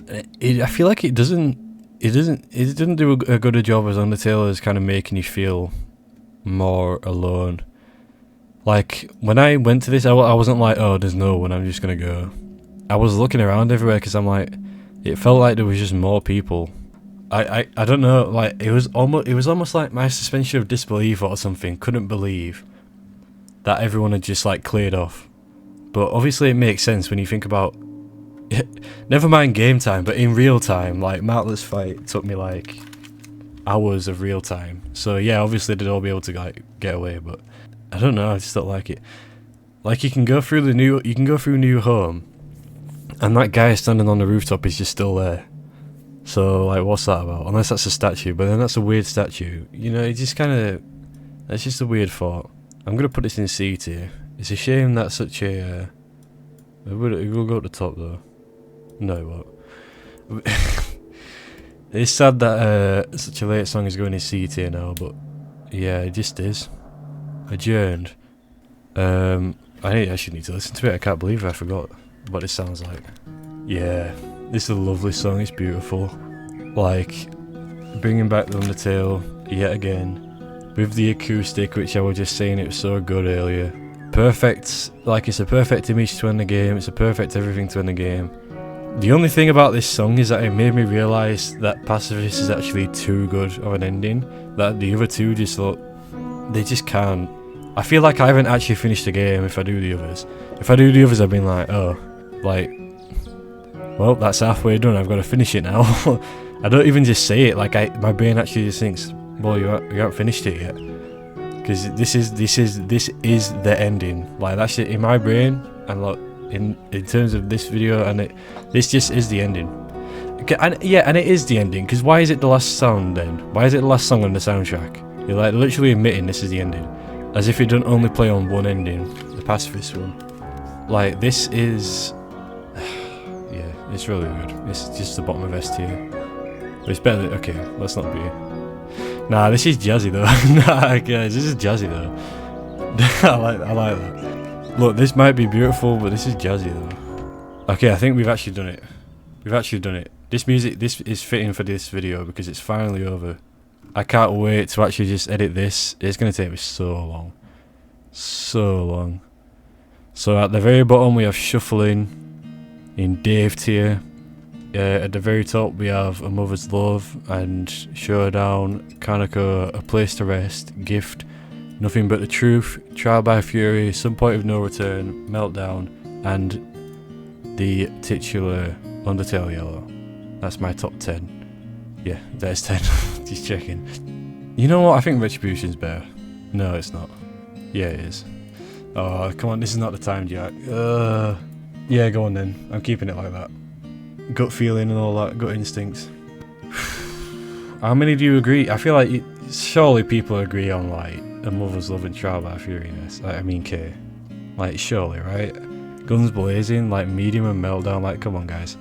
I feel like it doesn't do a good a job as Undertale as kind of making you feel more alone. Like when I went to this, I wasn't like, oh, there's no one, I'm just gonna go. I was looking around everywhere because I'm like, it felt like there was just more people. I don't know, like it was almost like my suspension of disbelief or something. Couldn't believe that everyone had just like cleared off. But obviously it makes sense when you think about never mind game time, but in real time, like Martlet's fight took me like hours of real time. So yeah, obviously they'd all be able to like get away, but I don't know, I just don't like it. Like you can go through New Home and that guy standing on the rooftop is just still there. So, like, what's that about? Unless that's a statue, but then that's a weird statue. You know, it just kind of... That's just a weird thought. I'm going to put this in C tier. It's a shame that such a... It will go at the top, though. No, it won't. It's sad that such a late song is going in C tier now, but... Yeah, it just is. Adjourned. I actually need to listen to it. I can't believe I forgot what it sounds like. Yeah. This is a lovely song, it's beautiful. like bringing back the Undertale yet again with the acoustic, which I was just saying it was so good earlier. Perfect, like it's a perfect image to end the game, it's a perfect everything to end the game. The only thing about this song is that it made me realise that Pacifist is actually too good of an ending, that the other two just look, they just can't. I feel like I haven't actually finished the game if I do the others. If I do the others I've been like, oh, like, well, that's halfway done, I've got to finish it now. I don't even just say it, like my brain actually just thinks, well, you haven't finished it yet. Because this is the ending. Like, that's it in my brain, and like in terms of this video, and this just is the ending. Okay, and it is the ending, because why is it the last song then? Why is it the last song on the soundtrack? You're like literally admitting this is the ending. As if it doesn't only play on one ending, the Pacifist one. Like, this is... yeah, it's really good. It's just the bottom of S tier. But it's better than... okay, let's not be... nah, this is jazzy though. Nah, guys, this is jazzy though. I like that. Look, this might be beautiful, but this is jazzy though. Okay, I think we've actually done it. We've actually done it. This music, this is fitting for this video because it's finally over. I can't wait to actually just edit this. It's going to take me so long. So long. So at the very bottom we have Shuffling in Dave tier. At the very top we have A Mother's Love and Showdown, Kaneko, A Place to Rest, Gift, Nothing But the Truth, Trial by Fury, Some Point of No Return, Meltdown, and the titular Undertale Yellow. That's my top 10. Yeah, there's 10. Just checking. You know what? I think Retribution's better. No, it's not. Yeah, it is. Oh, come on. This is not the time, Jack. Yeah, go on then. I'm keeping it like that. Gut feeling and all that. Gut instinct. How many do you agree? I feel like surely people agree on like A Mother's Love and Trial by Furiness. Like, I mean K. Like, surely, right? Guns Blazing, like Medium and Meltdown. Like, come on, guys.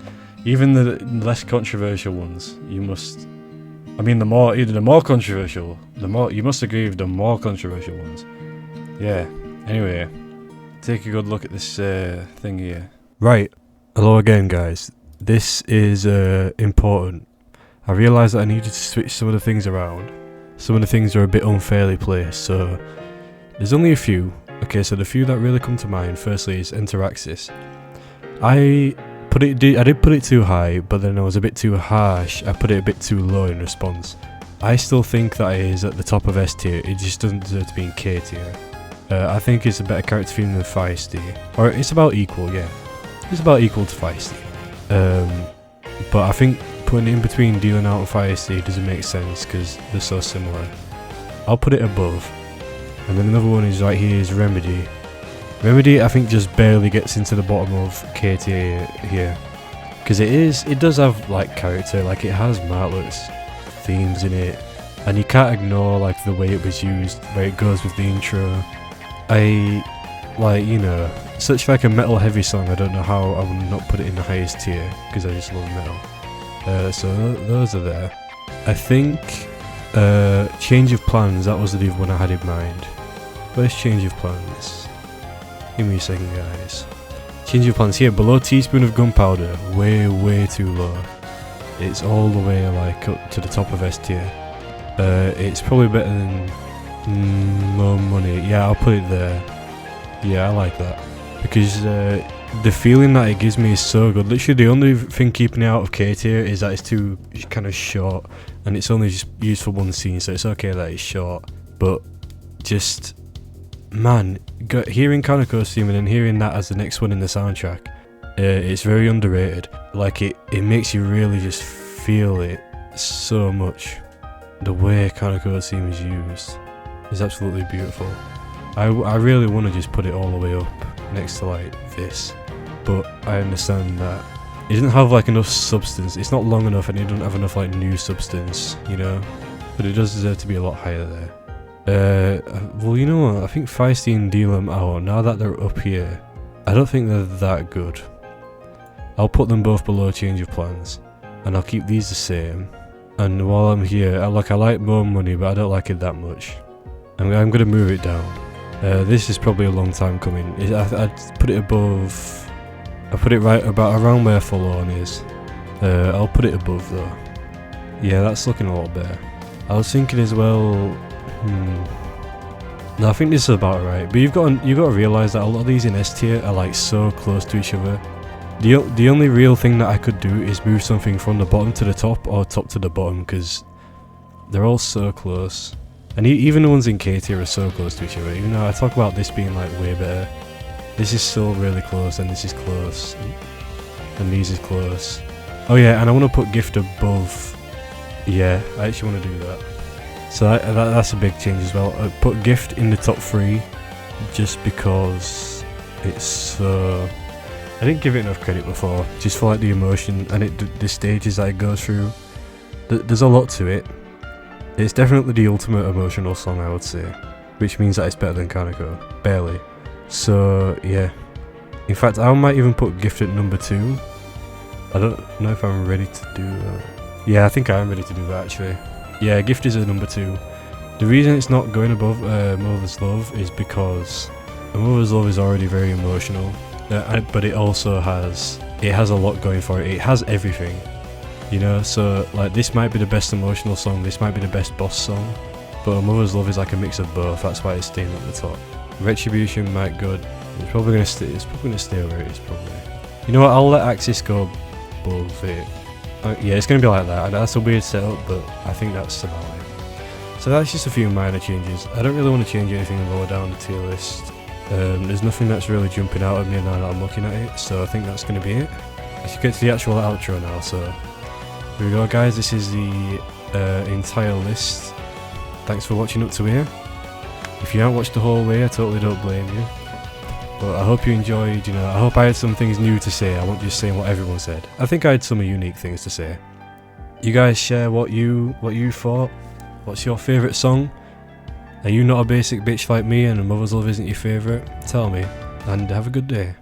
Even the less controversial ones, you must... I mean, the more controversial, the more... you must agree with the more controversial ones. Yeah. Anyway, take a good look at this thing here. Right. Hello again, guys. This is important. I realised that I needed to switch some of the things around. Some of the things are a bit unfairly placed, so... there's only a few. Okay, so the few that really come to mind, firstly, is Enter Axis. I did put it too high, but then I was a bit too harsh. I put it a bit too low in response. I still think that it is at the top of S tier. It just doesn't deserve to be in K tier. I think it's a better character theme than Feisty. Or it's about equal, yeah. It's about equal to Feisty. But I think putting it in between Dealing Out and Feisty doesn't make sense because they're so similar. I'll put it above. And then another one is right here is Remedy. Remedy I think just barely gets into the bottom of K tier here. Because it does have like character, like it has Martlet's themes in it. And you can't ignore like the way it was used, where it goes with the intro. Like, you know, such like a metal heavy song, I don't know how I would not put it in the highest tier, because I just love metal. So those are there. I think Change of Plans, that was the one I had in mind. Where's Change of Plans? Give me a second, guys. Change of Plans here, below Teaspoon of Gunpowder, way too low. It's all the way like up to the top of S tier. It's probably better than Low Money. Yeah, I'll put it there. Yeah, I like that. Because the feeling that it gives me is so good. Literally the only thing keeping it out of K tier is that it's too kind of short. And it's only just used for one scene, so it's okay that it's short. But just... man, hearing Kaneko's theme and then hearing that as the next one in the soundtrack, it's very underrated. Like it makes you really just feel it so much. The way Kaneko's theme is used is absolutely beautiful. I really want to just put it all the way up next to like this, but I understand that it doesn't have like enough substance. It's not long enough and it doesn't have enough like new substance, you know. But it does deserve to be a lot higher there. Well, you know what? I think Feisty and Deal 'em Out, now that they're up here, I don't think they're that good. I'll put them both below Change of Plans, and I'll keep these the same. And while I'm here, I like More Money, but I don't like it that much. I'm gonna move it down. This is probably a long time coming. I'd put it above. I put it right about around where Forlorn is. I'll put it above though. Yeah, that's looking a lot better. I was thinking as well. No, I think this is about right. But you've got to realize that a lot of these in S tier are like so close to each other. The only real thing that I could do is move something from the bottom to the top or top to the bottom, because they're all so close. And even the ones in K tier are so close to each other. Even though I talk about this being like way better, this is still really close, and this is close, and these is close. Oh yeah, and I want to put gift above. Yeah, I actually want to do that. So that's a big change as well. Put gift in the top 3, just because it's so. I didn't give it enough credit before, just for like the emotion and the stages that it goes through. There's a lot to it. It's definitely the ultimate emotional song, I would say, which means that it's better than Kaneko, barely. So yeah, in fact I might even put gift at number 2. I don't know if I'm ready to do that. Yeah, I think I am ready to do that actually. Yeah, gift is at number 2. The reason it's not going above Mother's Love is because Mother's Love is already very emotional. But it also has a lot going for it. It has everything, you know. So like this might be the best emotional song, this might be the best boss song, but A Mother's Love is like a mix of both. That's why it's staying at the top. Retribution might go. It's probably gonna stay. It's probably gonna stay where it is probably. You know what? I'll let Axis go above it. Yeah, it's gonna be like that. That's a weird setup, but I think that's about it. So that's just a few minor changes. I don't really want to change anything lower down the tier list. There's nothing that's really jumping out at me now that I'm looking at it, so I think that's going to be it. I should get to the actual outro now, so here we go guys, this is the entire list. Thanks for watching up to here. If you haven't watched the whole way, I totally don't blame you. But I hope you enjoyed, you know, I hope I had some things new to say, I wasn't just saying what everyone said. I think I had some unique things to say. You guys share what you thought. What's your favourite song? Are you not a basic bitch like me and A Mother's Love isn't your favourite? Tell me, and have a good day.